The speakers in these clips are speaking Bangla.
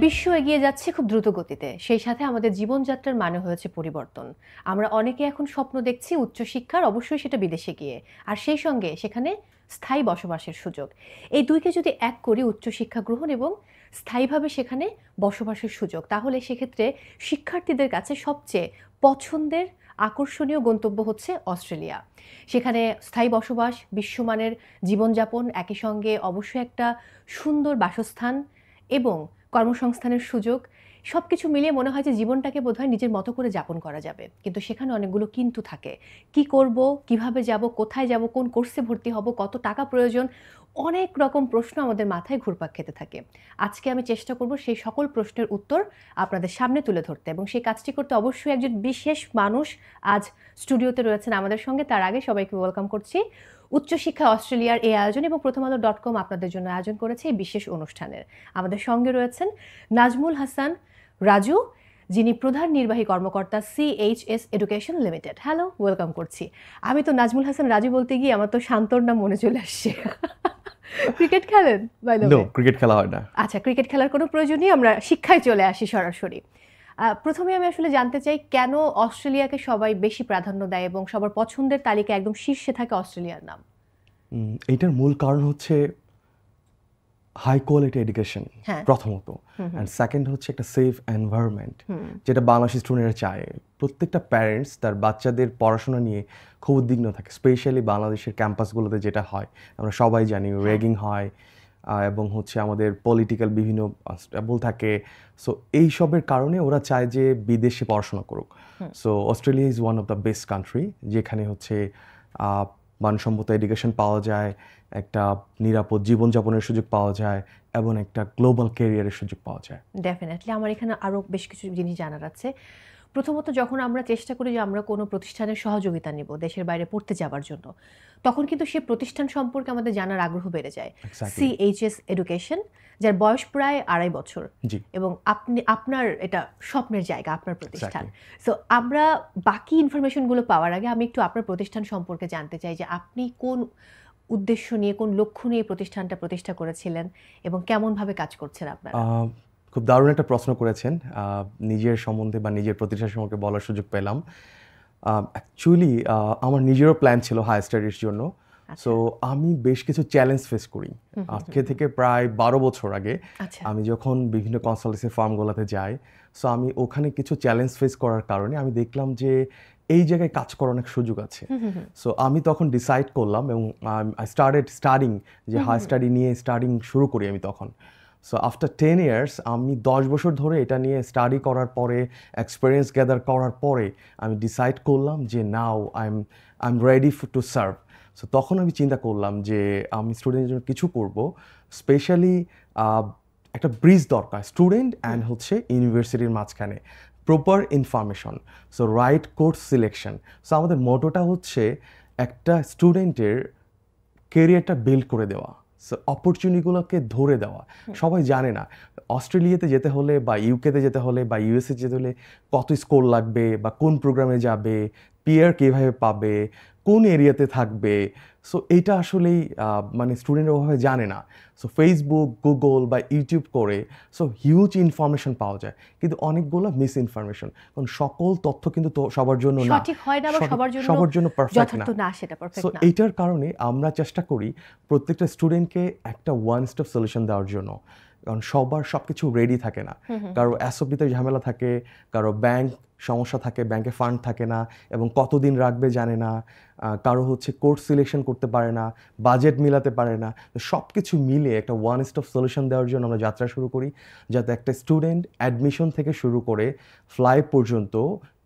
বিশ্ব এগিয়ে যাচ্ছে খুব দ্রুত গতিতে, সেই সাথে আমাদের জীবনযাত্রার মানে হয়েছে পরিবর্তন। আমরা অনেকে এখন স্বপ্ন দেখছি উচ্চশিক্ষার, অবশ্যই সেটা বিদেশে গিয়ে, আর সেই সঙ্গে সেখানে স্থায়ী বসবাসের সুযোগ। এই দুইকে যদি এক করি, উচ্চশিক্ষা গ্রহণ এবং স্থায়ীভাবে সেখানে বসবাসের সুযোগ, তাহলে সেক্ষেত্রে শিক্ষার্থীদের কাছে সবচেয়ে পছন্দের আকর্ষণীয় গন্তব্য হচ্ছে অস্ট্রেলিয়া। সেখানে স্থায়ী বসবাস, বিশ্বমানের জীবনযাপন, একই সঙ্গে অবশ্যই একটা সুন্দর বাসস্থান এবং কর্মসংস্থানের সুযোগ, সবকিছু মিলিয়ে মনে হয় যে জীবনটাকে বোধহয় নিজের মতো করে যাপন করা যাবে। কিন্তু সেখানে অনেকগুলো কিন্তু থাকে। কি করব, কিভাবে যাব, কোথায় যাব, কোন কোর্সে ভর্তি হব, কত টাকা প্রয়োজন, অনেক রকম প্রশ্ন আমাদের মাথায় ঘুরপাক খেতে থাকে। আজকে আমি চেষ্টা করব সেই সকল প্রশ্নের উত্তর আপনাদের সামনে তুলে ধরতে, এবং সেই কাজটি করতে অবশ্যই একজন বিশেষ মানুষ আজ স্টুডিওতে রয়েছেন আমাদের সঙ্গে। তার আগে সবাইকে ওয়েলকাম করছি উচ্চশিক্ষা অস্ট্রেলিয়ার এই আয়োজন এবং প্রথমআলো.com আপনাদের জন্য আয়োজন করেছে এই বিশেষ অনুষ্ঠানের। আমাদের সঙ্গে রয়েছেন নাজমুল হাসান রাজু, যিনি প্রধান নির্বাহী কর্মকর্তা CHS education limited. Hello, welcome করছি। আমি তো নাজমুল হাসান রাজু বলতে গিয়ে আমার তো শান্তর নাম মনে চলে আসছে। ক্রিকেট খেলেন? বাই দ্য ওয়ে, ক্রিকেট খেলা হয় না। আচ্ছা, ক্রিকেট খেলার কোনো প্রয়োজন নেই, আমরা শিক্ষায় চলে আসি সরাসরি। প্রথমে আমি আসলে জানতে চাই, কেন অস্ট্রেলিয়াকে সবাই বেশি প্রাধান্য দেয় এবং সবার পছন্দের তালিকা একদম শীর্ষে থাকে অস্ট্রেলিয়ার নাম? এইটার মূল কারণ হচ্ছে হাই কোয়ালিটি এডুকেশন প্রথমত, অ্যান্ড সেকেন্ড হচ্ছে একটা সেফ এনভায়রনমেন্ট, যেটা বাংলাদেশি স্টুডেন্টরা চায়। প্রত্যেকটা প্যারেন্টস তার বাচ্চাদের পড়াশোনা নিয়ে খুব উদ্বিগ্ন থাকে, স্পেশালি বাংলাদেশের ক্যাম্পাসগুলোতে যেটা হয় আমরা সবাই জানি, র্যাগিং হয় এবং হচ্ছে আমাদের পলিটিক্যাল বিভিন্ন স্টেবল থাকে। সো এইসবের কারণে ওরা চায় যে বিদেশে পড়াশোনা করুক। So Australia is one of the best country, যেখানে হচ্ছে মানসম্মত এডুকেশন পাওয়া যায়, একটা নিরাপদ জীবনযাপনের সুযোগ পাওয়া যায় এবং একটা গ্লোবাল ক্যারিয়ারের সুযোগ পাওয়া যায়। ডেফিনেটলি আমার এখানে আরও বেশ কিছু জিনিস জানার আছে। প্রথমত, যখন আমরা চেষ্টা করি যে আমরা কোনো প্রতিষ্ঠানের সহযোগিতা নেব দেশের বাইরে পড়তে যাওয়ার জন্য, তখন কিন্তু সেই প্রতিষ্ঠান সম্পর্কে আমাদের জানার আগ্রহ বেড়ে যায়। CHS এডুকেশন, যার বয়স প্রায় 2.5 বছর, এবং আপনার এটা স্বপ্নের জায়গা, আপনার প্রতিষ্ঠান। সো আমরা বাকি ইনফরমেশনগুলো পাওয়ার আগে আমি একটু আপনার প্রতিষ্ঠান সম্পর্কে জানতে চাই, যে আপনি কোন উদ্দেশ্য নিয়ে, কোন লক্ষ্য নিয়ে প্রতিষ্ঠানটা প্রতিষ্ঠা করেছিলেন এবং কেমনভাবে কাজ করছেন আপনারা? খুব দারুণ একটা প্রশ্ন করেছেন। নিজের সম্বন্ধে বা নিজের প্রতিষ্ঠান সম্পর্কে বলার সুযোগ পেলাম। অ্যাকচুয়ালি আমার নিজেরও প্ল্যান ছিল হায়ার স্টাডির জন্য। সো আমি বেশ কিছু চ্যালেঞ্জ ফেস করি আজকে থেকে প্রায় 12 বছর আগে। আমি যখন বিভিন্ন কনসালটেন্সি ফার্মগুলোতে যাই, সো আমি ওখানে কিছু চ্যালেঞ্জ ফেস করার কারণে আমি দেখলাম যে এই জায়গায় কাজ করার অনেক সুযোগ আছে। সো আমি তখন ডিসাইড করলাম এবং আই স্টার্টেড স্টাডিং, যে হায়ার স্টাডি নিয়ে স্টাডিং শুরু করি আমি তখন। সো আফটার 10 ইয়ার্স, আমি 10 বছর ধরে এটা নিয়ে স্টাডি করার পরে, এক্সপিরিয়েন্স গ্যাদার করার পরে আমি ডিসাইড করলাম যে now I am ready to serve. So তখন আমি চিন্তা করলাম যে আমি স্টুডেন্টের জন্য কিছু করব, স্পেশালি একটা ব্রিজ দরকার স্টুডেন্ট অ্যান্ড হচ্ছে ইউনিভার্সিটির মাঝখানে, proper information, so right course selection. So আমাদের মোটোটা হচ্ছে একটা স্টুডেন্টের কেরিয়ারটা বিল্ড করে দেওয়া, অপরচুনিটিগুলোকে ধরে দেওয়া। সবাই জানে না অস্ট্রেলিয়াতে যেতে হলে বা ইউকেতে যেতে হলে বা ইউএসএ যেতে হলে কত স্কোর লাগবে বা কোন প্রোগ্রামে যাবে, পিয়ার কীভাবে পাবে, কোন এরিয়াতে থাকবে। সো এইটা আসলেই মানে স্টুডেন্টরা ওভাবে জানে না। সো ফেসবুক, গুগল বা ইউটিউব করে সো হিউজ ইনফরমেশন পাওয়া যায়, কিন্তু অনেকগুলো মিস ইনফরমেশন, কারণ সকল তথ্য কিন্তু সবার জন্য না, সবার জন্য পারফেক্ট না। সো এইটার কারণে আমরা চেষ্টা করি প্রত্যেকটা স্টুডেন্টকে একটা ওয়ান স্টপ সলিউশন দেওয়ার জন্য, কারণ সবার সব কিছু রেডি থাকে না। কারো এসওপিতে ঝামেলা থাকে, কারো ব্যাংক সমস্যা থাকে, ব্যাংকে ফান্ড থাকে না এবং কতদিন রাখবে জানে না, কারো হচ্ছে কোর্স সিলেকশন করতে পারে না, বাজেট মিলাতে পারে না। সব কিছু মিলে একটা ওয়ান স্টপ সলিউশন দেওয়ার জন্য আমরা যাত্রা শুরু করি, যাতে একটা স্টুডেন্ট অ্যাডমিশন থেকে শুরু করে ফ্লাই পর্যন্ত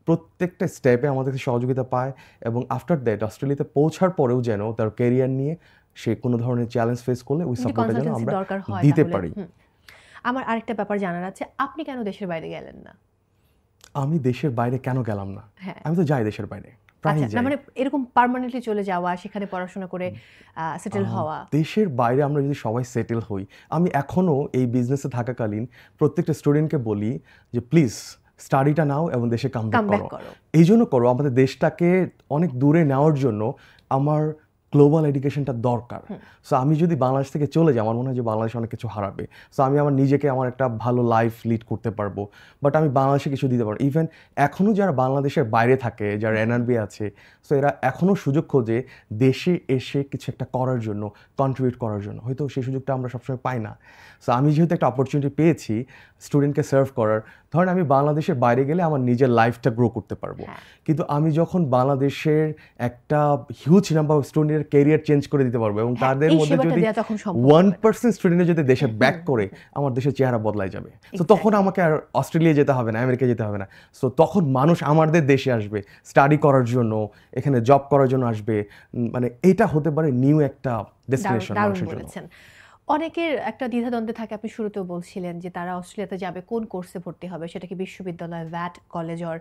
প্রত্যেকটা স্টেপে আমাদের সহযোগিতা পায়, এবং আফটার দ্যাট অস্ট্রেলিয়াতে পৌঁছার পরেও যেন তার ক্যারিয়ার নিয়ে সে কোনো ধরনের চ্যালেঞ্জ ফেস করলে ওই সাপোর্টটা যেন আমরা দিতে পারি। আমার আরেকটা ব্যাপার জানার আছে, আপনি কেন দেশের বাইরে গেলেন না? আমি দেশের বাইরে কেন গেলাম না? আমি তো যাই দেশের বাইরে, মানে এরকম পার্মানেন্টলি চলে যাওয়া, সেখানে পড়াশোনা করে সেটেল হওয়া। দেশের বাইরে আমরা যদি সবাই সেটেল হই, আমি এখনো এই বিজনেসে থাকাকালীন প্রত্যেকটা স্টুডেন্টকে বলি যে প্লিজ স্টাডিটা নাও এবং দেশে কামব্যাক করো। এই জন্য করো, আমাদের দেশটাকে অনেক দূরে নেওয়ার জন্য আমার গ্লোবাল এডুকেশনটা দরকার। সো আমি যদি বাংলাদেশ থেকে চলে যাই, আমার মনে হয় যে বাংলাদেশ অনেক কিছু হারাবে। সো আমি আমার নিজেকে আমার একটা ভালো লাইফ লিড করতে পারবো, বাট আমি বাংলাদেশে কিছু দিতে পারবো। ইভেন এখনও যারা বাংলাদেশের বাইরে থাকে, যারা এনআরবি আছে, সো এরা এখনও সুযোগ খোঁজে দেশে এসে কিছু একটা করার জন্য, কন্ট্রিবিউট করার জন্য। হয়তো সেই সুযোগটা আমরা সবসময় পাই না। সো আমি যেহেতু একটা অপরচুনিটি পেয়েছি স্টুডেন্টকে সার্ভ করার, ধরেন আমি বাংলাদেশের বাইরে গেলে আমার নিজের লাইফটা গ্রো করতে পারবো, কিন্তু আমি যখন বাংলাদেশের একটা হিউজ নাম্বার অফ স্টুডেন্টের ক্যারিয়ার চেঞ্জ করে দিতে পারবো, এবং তাদের মধ্যে যদি 1% স্টুডেন্ট যদি দেশে ব্যাক করে, আমার দেশের চেহারা বদলাই যাবে। তো তখন আমাকে আর অস্ট্রেলিয়া যেতে হবে না, আমেরিকা যেতে হবে না। সো তখন মানুষ আমাদের দেশে আসবে স্টাডি করার জন্য, এখানে জব করার জন্য আসবে। মানে এটা হতে পারে নিউ একটা ডেস্টিনেশন মানুষের জন্য। অনেকের একটা দ্বিধাদ্বন্দ্বে থাকে, আপনি শুরুতেও বলছিলেন যে তারা অস্ট্রেলিয়াতে যাবে, কোন কোর্সে ভর্তি হবে, সেটা কি বিশ্ববিদ্যালয়, VAT, college or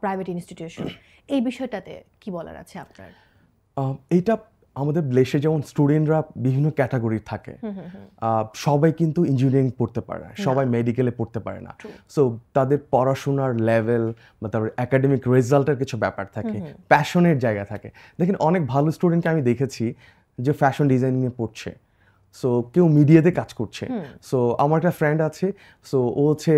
private institution, এই বিষয়টাতে কি বলার আছে আপনার? এইটা আমাদের দেশে যেমন স্টুডেন্টরা বিভিন্ন ক্যাটাগরি থাকে, সবাই কিন্তু ইঞ্জিনিয়ারিং পড়তে পারে না, সবাই মেডিকেলে পড়তে পারে না। সো তাদের পড়াশোনার লেভেল বা তাদের একাডেমিক রেজাল্টের কিছু ব্যাপার থাকে, প্যাশনের জায়গা থাকে। দেখেন অনেক ভালো স্টুডেন্টকে আমি দেখেছি যে ফ্যাশন ডিজাইনিংয়ে পড়ছে, সো কেউ মিডিয়াতে কাজ করছে। সো আমার একটা ফ্রেন্ড আছে, সো ও হচ্ছে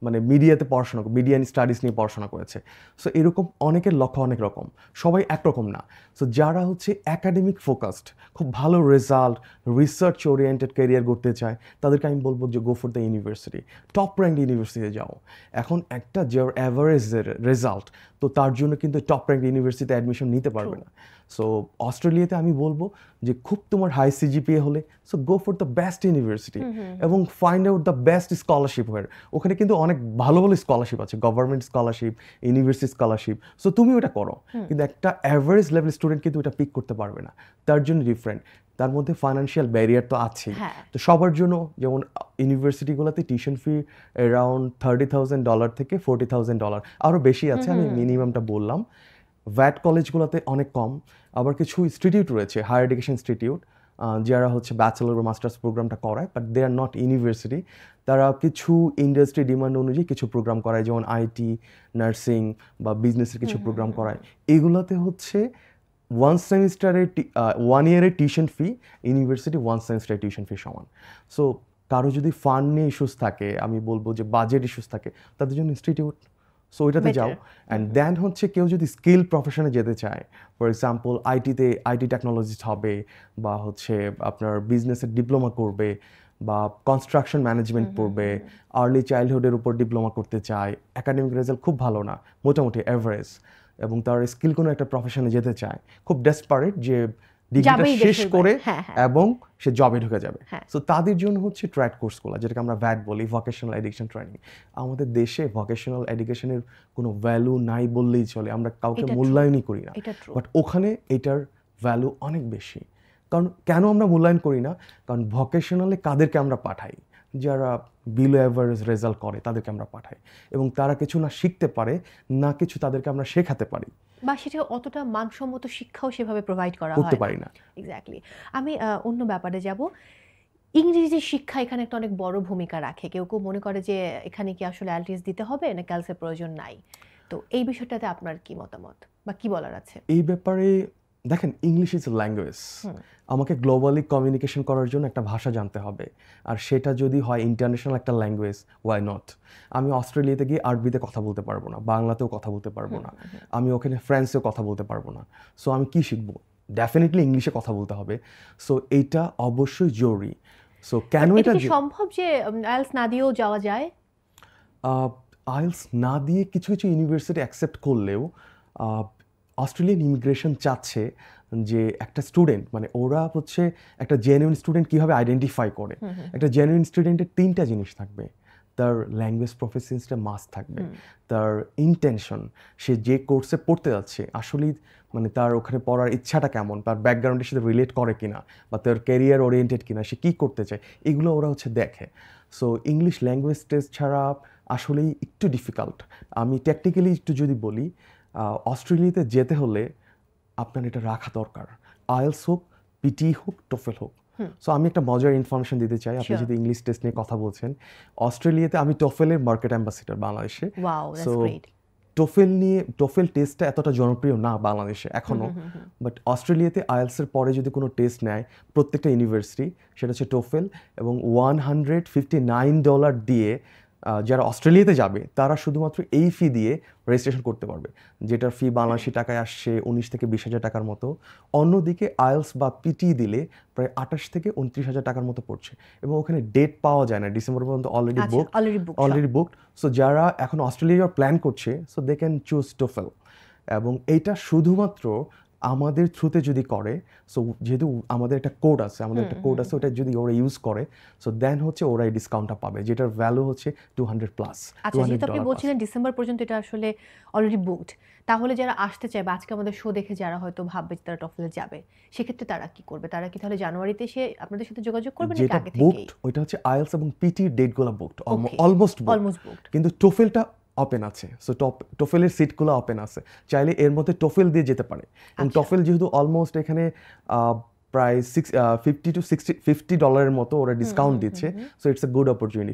মানে মিডিয়াতে পড়াশোনা, মিডিয়া স্টাডিজ নিয়ে পড়াশোনা করেছে। সো এরকম অনেকের লক্ষ্য অনেক রকম, সবাই একরকম না। সো যারা হচ্ছে একাডেমিক ফোকাসড, খুব ভালো রেজাল্ট, রিসার্চ ওরিয়েন্টেড ক্যারিয়ার করতে চায়, তাদেরকে আমি বলবো যে গো for the university, top rank ইউনিভার্সিটিতে যাও। এখন একটা যার অ্যাভারেজের রেজাল্ট, তো তার জন্য কিন্তু টপ র্যাঙ্ক ইউনিভার্সিটিতে অ্যাডমিশন নিতে পারবে না। সো অস্ট্রেলিয়াতে আমি বলবো যে খুব তোমার হাই সিজিপিএ হলে, so go for the best university এবং find out the best scholarship war. ওখানে কিন্তু অনেক ভালো ভালো স্কলারশিপ আছে, government scholarship, university scholarship. So তুমি ওটা করো, কিন্তু একটা অ্যাভারেজ লেভেল স্টুডেন্ট কিন্তু ওটা পিক করতে পারবে না, তার জন্য ডিফারেন্ট। তার মধ্যে ফাইন্যান্সিয়াল ব্যারিয়ার তো আছেই। তো সবার জন্য যেমন ইউনিভার্সিটিগুলোতে টিউশন ফি অ্যারাউন্ড $30,000 থেকে $40,000, আরও বেশি আছে, আমি মিনিমামটা বললাম। ভ্যাট কলেজগুলোতে অনেক কম। আবার কিছু ইনস্টিটিউট রয়েছে, হায়ার এডুকেশন ইনস্টিটিউট, যারা হচ্ছে ব্যাচেলর বা মাস্টার্স প্রোগ্রামটা করায়, but they are not university. তারা কিছু ইন্ডাস্ট্রি ডিমান্ড অনুযায়ী কিছু প্রোগ্রাম করায়, যেমন আইটি, নার্সিং বা বিজনেসের কিছু প্রোগ্রাম করায়। এগুলোতে হচ্ছে 1 ইয়ারের টিউশন ফি ইউনিভার্সিটি 1 সেমিস্টারের টিউশন ফি সমান। সো কারো যদি ফান্ড নিয়ে ইস্যুস থাকে, আমি বলবো যে বাজেট ইস্যুস থাকে, তাদের জন্য ইনস্টিটিউট, সো ওইটাতে যাও। অ্যান্ড দেন হচ্ছে কেউ যদি স্কিল প্রফেশনে যেতে চায়, ফর এক্সাম্পল আইটি টেকনোলজিস্ট হবে, বা হচ্ছে আপনার বিজনেসের ডিপ্লোমা করবে, বা কনস্ট্রাকশন ম্যানেজমেন্ট পড়বে, আর্লি চাইল্ডহুডের উপর ডিপ্লোমা করতে চায়, একাডেমিক রেজাল্ট খুব ভালো না, মোটামুটি অ্যাভারেজ, এবং তার স্কিল কোনো একটা প্রফেশনে যেতে চায়, খুব ডেসপারেট যে ডিগ্রিটা শেষ করে এবং সে জবে ঢুকে যাবে। সো তাদের জন্য হচ্ছে ট্র্যাড কোর্সগুলো, যেটাকে আমরা ভ্যাট বলি, ভোকেশনাল এডুকেশন ট্রেনিং। আমাদের দেশে ভোকেশনাল এডুকেশনের কোনো ভ্যালু নাই বললেই চলে, আমরা কাউকে মূল্যায়নই করি না, বাট ওখানে এটার ভ্যালু অনেক বেশি। কারণ কেন আমরা মূল্যায়ন করি না? কারণ ভোকেশনালে কাদেরকে আমরা পাঠাই, যারা বিলো অ্যাভারেজ রেজাল্ট করে তাদেরকে আমরা পাঠাই, এবং তারা কিছু না শিখতে পারে না, কিছু তাদেরকে আমরা শেখাতে পারি, বা সেটা অতটা মানসম্মত শিক্ষাও সেভাবে প্রোভাইড করা করতে পারি না। এক্স্যাক্টলি। আমি অন্য ব্যাপারে যাব। ইংরেজি শিক্ষা এখানে একটা অনেক বড় ভূমিকা রাখে। কেউ কেউ মনে করে যে এখানে কি আসলে আইএলটিএস দিতে হবে না ক্যালসের প্রয়োজন নাই। তো এই বিষয়টাতে আপনার কি মতামত বা কি বলার আছে? এই ব্যাপারে দেখেন, ইংলিশ ইজ এ ল্যাঙ্গুয়েজ। আমাকে গ্লোবালি কমিউনিকেশন করার জন্য একটা ভাষা জানতে হবে, আর সেটা যদি হয় ইন্টারন্যাশনাল একটা ল্যাঙ্গুয়েজ, ওয়াই নট? আমি অস্ট্রেলিয়াতে গিয়ে আরবিতে কথা বলতে পারবো না, বাংলাতেও কথা বলতে পারবো না, আমি ওখানে ফ্রান্সেও কথা বলতে পারবো না। সো আমি কি শিখবো? ডেফিনেটলি ইংলিশে কথা বলতে হবে। সো এইটা অবশ্যই জরুরি। সো কেন এটা সম্ভব যে আইএলটিএস না দিয়েও যাওয়া যায়? আইএলটিএস না দিয়ে কিছু কিছু ইউনিভার্সিটি অ্যাকসেপ্ট করলেও অস্ট্রেলিয়ান ইমিগ্রেশন চাচ্ছে যে একটা স্টুডেন্ট, মানে ওরা হচ্ছে একটা জেনুইন স্টুডেন্ট কীভাবে আইডেন্টিফাই করে। একটা জেনুইন স্টুডেন্টের 3টা জিনিস থাকবে: তার ল্যাঙ্গুয়েজ প্রফিসিয়েন্সিটা মাস্ট থাকবে, তার ইন্টেনশন, সে যে কোর্সে পড়তে যাচ্ছে আসলেই মানে তার ওখানে পড়ার ইচ্ছাটা কেমন, তার ব্যাকগ্রাউন্ডের সাথে রিলেট করে কিনা, বা তার ক্যারিয়ার ওরিয়েন্টেড কিনা, সে কী করতে চায়, এগুলো ওরা হচ্ছে দেখে। সো ইংলিশ ল্যাঙ্গুয়েজ টেস্ট ছাড়া আসলেই একটু ডিফিকাল্ট। আমি টেকনিক্যালি একটু যদি বলি, অস্ট্রেলিয়াতে যেতে হলে আপনার এটা রাখা দরকার, আইএলটিএস হোক, পিটি হোক, টোফেল হোক। সো আমি একটা মজার ইনফরমেশন দিতে চাই, আপনি যদি ইংলিশ টেস্ট নিয়ে কথা বলছেন। অস্ট্রেলিয়াতে আমি টোফেলের মার্কেট অ্যাম্বাসিডর বাংলাদেশে। সো টোফেল টেস্টটা এতটা জনপ্রিয় না বাংলাদেশে এখনো, বাট অস্ট্রেলিয়াতে আইএলসের পরে যদি কোনো টেস্ট নেয় প্রত্যেকটা ইউনিভার্সিটি, সেটা হচ্ছে টোফেল, এবং $159 দিয়ে যারা অস্ট্রেলিয়াতে যাবে তারা শুধুমাত্র এই ফি দিয়ে রেজিস্ট্রেশন করতে পারবে, যেটার ফি বাংলাদেশি টাকায় আসছে 19 থেকে 20,000 টাকার মতো। অন্যদিকে আইএলস বা পিটি দিলে প্রায় 28 থেকে 29,000 টাকার মতো পড়ছে, এবং ওখানে ডেট পাওয়া যায় না, ডিসেম্বর পর্যন্ত অলরেডি বুকড। সো যারা এখন অস্ট্রেলিয়া যাওয়ার প্ল্যান করছে, so they can choose TOEFL. এবং এইটা শুধুমাত্র আমাদের থ্রুতে যদি করে, সো যেহেতু আমাদের একটা কোড আছে, ওটা যদি ওরা ইউজ করে, সো দেন হচ্ছে ওরা এই ডিসকাউন্টটা পাবে, যেটার ভ্যালু হচ্ছে $200+। আচ্ছা, যেহেতু আপনি বলছিলেন ডিসেম্বর পর্যন্ত এটা আসলে অলরেডি বুকড, তাহলে যারা আসতে চায় বা আজকে আমাদের শো দেখে যারা হয়তো ভাববে যে তারা টফেলে যাবে, সেক্ষেত্রে তারা কি করবে? তারা কি তাহলে জানুয়ারিতে এসে আপনাদের সাথে যোগাযোগ করবে নাকি আগে থেকেই? বুকড ওইটা হচ্ছে আইএলস এবং পিটির ডেটগুলো বুকড, অলমোস্ট বুকড, কিন্তু টোফেলটা ওপেন আছে। সো টোফেলের সিটগুলো ওপেন আছে, চাইলে এর মধ্যে টোফেল দিয়ে যেতে পারে। এবং টোফেল যেহেতু অলমোস্ট এখানে প্রায় $50 মতো ওরা ডিসকাউন্ট দিচ্ছে, so it's a good opportunity.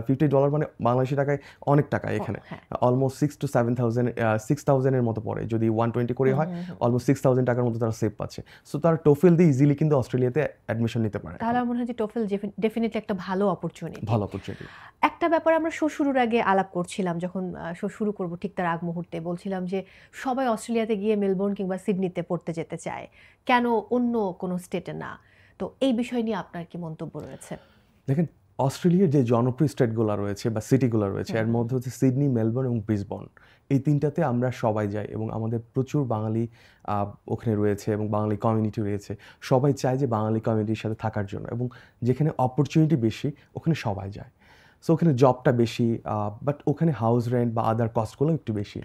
$50 মানে বাংলাদেশি টাকায় অনেক টাকা। এখানে অলমোস্ট 6,000 to 7,000 6,000 মতো পড়ে, যদি 120 করে হয় অলমোস্ট 6,000 টাকার মতো তারা সেভ পাচ্ছে। সো তারা টোফেল দিয়ে ইজিলি কিন্তু অস্ট্রেলিয়াতে অ্যাডমিশন নিতে পারে। তাহলে আমার মনে হয় যে টোফেল ডেফিনেটলি একটা ভালো অপরচুনিটি। একটা ব্যাপার আমরা শো শুরুর আগে আলাপ করছিলাম, যখন শো শুরু করব ঠিক তার আগ মুহূর্তে বলছিলাম যে সবাই অস্ট্রেলিয়াতে গিয়ে মেলবোর্ন কিংবা সিডনিতে পড়তে যেতে চায়, কেন অন্য কোনো স্টেটে না? তো এই বিষয় নিয়ে আপনার কি মন্তব্য রয়েছে? দেখেন, অস্ট্রেলিয়ার যে জনপ্রিয় স্টেটগুলো রয়েছে বা সিটিগুলো রয়েছে, এর মধ্যে হচ্ছে সিডনি, মেলবোর্ন এবং ব্রিসবেন। এই তিনটাতে আমরা সবাই যাই, এবং আমাদের প্রচুর বাঙালি ওখানে রয়েছে এবং বাঙালি কমিউনিটি রয়েছে। সবাই চায় যে বাঙালি কমিউনিটির সাথে থাকার জন্য, এবং যেখানে অপরচুনিটি বেশি ওখানে সবাই যায়। সো ওখানে জবটা বেশি, বাট ওখানে হাউস রেন্ট বা আদার কস্টগুলো একটু বেশি।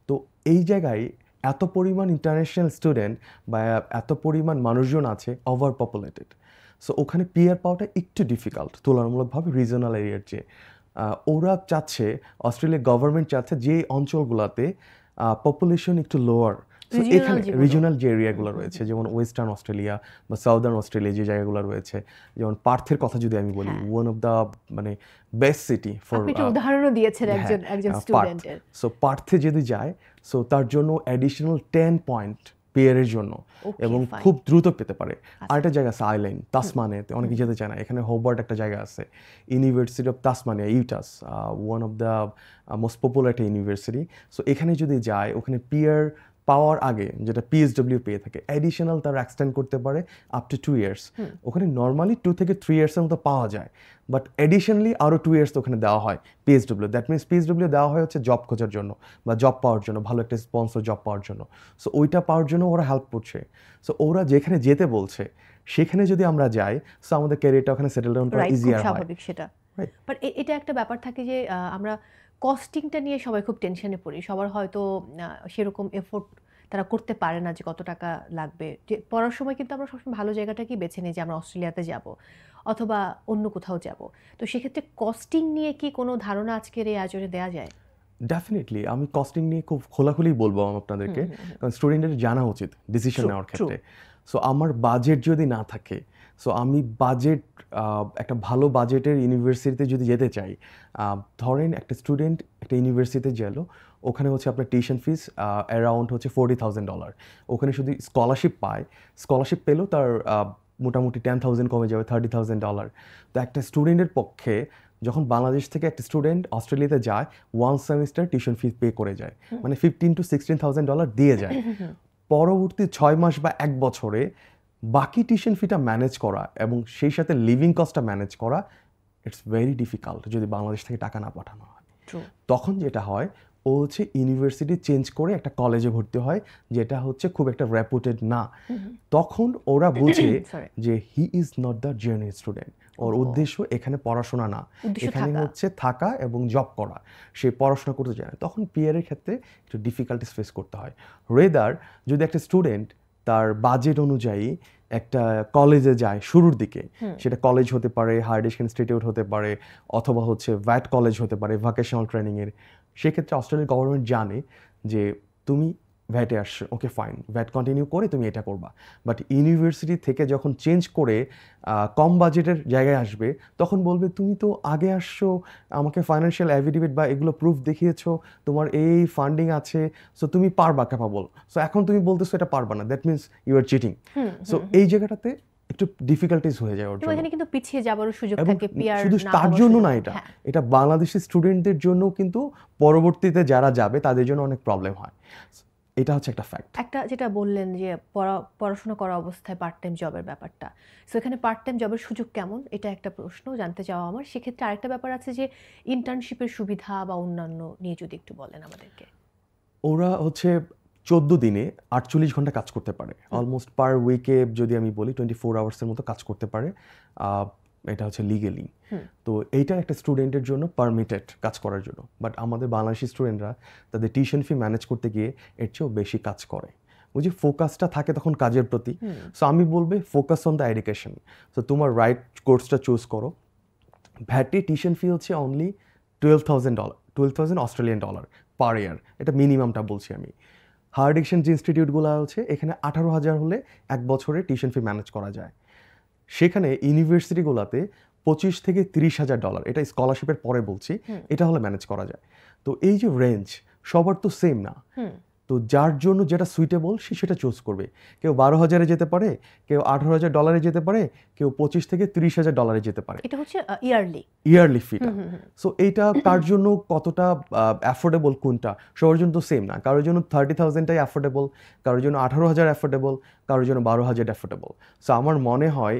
তো এই জায়গায় এত পরিমাণ ইন্টারন্যাশনাল স্টুডেন্ট বা এত পরিমাণ মানুষজন আছে, ওভার পপুলেটেড। সো ওখানে পিআর পাওয়াটা একটু ডিফিকাল্ট তুলনামূলকভাবে রিজনাল এরিয়ার চেয়ে। ওরা চাচ্ছে, অস্ট্রেলিয়া গভর্নমেন্ট চাচ্ছে যে অঞ্চলগুলোতে পপুলেশন একটু লোয়ার, এখানে রিজনাল যে এরিয়াগুলো রয়েছে, যেমন ওয়েস্টার্ন অস্ট্রেলিয়া বা সাউদার্ন অস্ট্রেলিয়া যে জায়গাগুলো রয়েছে, যেমন পার্থের কথা যদি আমি বলি, ওয়ান অফ দ্য মানে বেস্ট সিটি ফর, আপনি একটা উদাহরণও দিয়েছেন একজন স্টুডেন্টের। সো পার্থে যদি যায়, সো তার জন্য অ্যাডিশনাল 10 পয়েন্ট পেয়ারের জন্য, এবং খুব দ্রুত পেতে পারে। আরেকটা জায়গা আছে আইল্যান্ড, তাসমানিয়াতে অনেকে যেতে চায় না, এখানে হোবার্ট একটা জায়গা আছে, university of Tasmania, UTAS, one of the most popular একটা ইউনিভার্সিটি। সো এখানে যদি যায়, ওখানে পিয়ার পাওয়ার আগে যেটা পিএসডব্লিউ পেয়ে থাকে, অ্যাডিশনাল তারা এক্সটেন্ড করতে পারে আপ টু 2 years। ওখানে নর্মালি 2 থেকে 3 years মতো পাওয়া যায়, বাট অ্যাডিশনালি আরও 2 years ওখানে দেওয়া হয় পিএসডব্লিউ। দ্যাট মিনস পিএসডব্লিউ দেওয়া হয় হচ্ছে জব খোঁজার জন্য বা জব পাওয়ার জন্য, ভালো একটা স্পন্সর জব পাওয়ার জন্য। সো ওইটা পাওয়ার জন্য ওরা হেল্প করছে। সো ওরা যেখানে যেতে বলছে সেখানে যদি আমরা যাই, সো আমাদের ক্যারিয়ারটা ওখানে সেটেল ডাউন করা ইজিয়ার হয়। স্বাভাবিক সেটা, বাট এটা একটা ব্যাপার থাকে যে আমরা কস্টিংটা নিয়ে সবাই খুব টেনশনে পড়ি। সবার হয়তো সেরকম এফোর্ট তারা করতে পারে না যে কত টাকা লাগবে। যে পড়ার সময় কিন্তু আমরা সবসময় ভালো জায়গাটাকেই বেছে নিই যে আমরা অস্ট্রেলিয়াতে যাব অথবা অন্য কোথাও যাব। তো সেক্ষেত্রে কস্টিং নিয়ে কি কোনো ধারণা আজকের এই আয়োজনে দেওয়া যায়? ডেফিনেটলি আমি কস্টিং নিয়ে খুব খোলাখুলি বলবো আপনাদেরকে, কারণ স্টুডেন্টের জানা উচিত ডিসিশন নেওয়ার ক্ষেত্রে। সো আমার বাজেট যদি না থাকে, সো আমি একটা ভালো বাজেটের ইউনিভার্সিটিতে যদি যেতে চাই, ধরেন একটা স্টুডেন্ট একটা ইউনিভার্সিটিতে গেল, ওখানে হচ্ছে আপনার টিউশন ফিস অ্যারাউন্ড হচ্ছে $40,000। ওখানে শুধু স্কলারশিপ পায়, স্কলারশিপ পেলেও তার মোটামুটি 10,000 কমে যাবে, $30,000। তো একটা স্টুডেন্টের পক্ষে যখন বাংলাদেশ থেকে একটা স্টুডেন্ট অস্ট্রেলিয়াতে যায়, 1 সেমিস্টার টিউশন ফি পে করে যায়, মানে $15,000 to $16,000 দিয়ে যায়। পরবর্তী 6 মাস বা 1 বছরে বাকি টিউশন ফিটা ম্যানেজ করা এবং সেই সাথে লিভিং কস্টটা ম্যানেজ করা, ইটস ভেরি ডিফিকাল্ট যদি বাংলাদেশ থেকে টাকা না পাঠানো হয়। তখন যেটা হয়, ও হচ্ছে ইউনিভার্সিটি চেঞ্জ করে একটা কলেজে ভর্তি হয়, যেটা হচ্ছে খুব একটা রেপুটেড না। তখন ওরা বুঝে যে he is not the genuine student, ওর উদ্দেশ্য এখানে পড়াশোনা না, এখানে হচ্ছে থাকা এবং জব করা, সে পড়াশোনা করতে চায় না। তখন পিয়ারের ক্ষেত্রে একটু ডিফিকাল্টিস ফেস করতে হয়। রেদার যদি একটা স্টুডেন্ট তার বাজেট অনুযায়ী একটা কলেজে যায় শুরুর দিকে, সেটা কলেজ হতে পারে, হায়ার এডুকেশন ইনস্টিটিউট হতে পারে, অথবা হচ্ছে ভ্যাট কলেজ হতে পারে ভোকেশনাল ট্রেনিংয়ের, সেক্ষেত্রে অস্ট্রেলিয়ার গভর্নমেন্ট জানে যে তুমি ভ্যাটে আসছে, ওকে ফাইন, ভ্যাট কন্টিনিউ করে তুমি এটা করবা। বাট ইউনিভার্সিটি থেকে যখন চেঞ্জ করে কম বাজেটের জায়গায় আসবে, তখন বলবে তুমি তো আগে আসছো, আমাকে ফাইন্যান্সিয়াল অ্যাফিডেভিট বা এগুলো প্রুফ দেখিয়েছো, তোমার এই ফান্ডিং আছে, সো তুমি পারবা, ক্যাপাবল। সো এখন তুমি বলতেছো এটা পারবা না, that means you are cheating. So এই জায়গাটাতে একটু ডিফিকাল্টিস হয়ে যায় ওর তো জন্য। এখানে কিন্তু পিছিয়ে যাওয়ারও সুযোগ এবং থাকে, পিয়ার শুধু না তার হওয়ার জন্য সুযোগ না, থাকে। এটা হ্যাঁ। এটা বাংলাদেশি স্টুডেন্টদের জন্য কিন্তু পরবর্তীতে যারা যাবে তাদের জন্য অনেক প্রবলেম হয়। এটা হচ্ছে একটা ফ্যাক্ট। একটা যেটা বললেন যে পড়াশোনা করা অবস্থায় পার্ট টাইম জবের ব্যাপারটা, সো এখানে পার্ট টাইম জবের সুযোগ কেমন, এটা একটা প্রশ্ন জানতে চাওয়া আমার। সেক্ষেত্রে আরেকটা ব্যাপার আছে যে ইন্টার্নশিপের সুবিধা বা অন্যান্য নিয়ে যদি একটু বলেন আমাদেরকে। ওরা হচ্ছে 14 দিনে 48 ঘন্টা কাজ করতে পারে, অলমোস্ট পার উইকে যদি আমি বলি 24 আওয়ার্সের মতো কাজ করতে পারে। এটা হচ্ছে লিগেলি। তো এইটা একটা স্টুডেন্টের জন্য পারমিটেড কাজ করার জন্য। বাট আমাদের বাংলাদেশি স্টুডেন্টরা তাদের টিউশন ফি ম্যানেজ করতে গিয়ে এর চেয়েও বেশি কাজ করে। ওই যে ফোকাসটা থাকে তখন কাজের প্রতি। সো আমি বলবো focus on the education. So তোমার রাইট কোর্সটা চুজ করো। ভ্যাটে টিউশন ফি হচ্ছে অনলি $12,000, $12,000 পার ইয়ার, এটা মিনিমামটা বলছি আমি। হায়ার এডুকেশন যে ইনস্টিটিউটগুলো আছে এখানে 18,000 হলে এক বছরে টিউশন ফি ম্যানেজ করা যায়। সেখানে ইউনিভার্সিটিগুলোতে $25,000 থেকে $30,000, এটা স্কলারশিপের পরে বলছি, এটা হলে ম্যানেজ করা যায়। তো এই যে রেঞ্জ সবার তো সেম না, তো যার জন্য যেটা সুইটেবল সে সেটা চুজ করবে। কেউ 12,000-এ যেতে পারে, কেউ $18,000 যেতে পারে, কেউ $25,000 থেকে $30,000 যেতে পারে। এটা হচ্ছে ইয়ারলি ফিটা। সো এইটা কার জন্য কতটা অ্যাফোর্ডেবল কোনটা সবার জন্য তো সেম না। কারোর জন্য 30,000টাই অ্যাফোর্ডেবল, কারোর জন্য 18,000 অ্যাফোর্ডেবল, কারোর জন্য 12,000 অ্যাফোর্ডেবল। সো আমার মনে হয়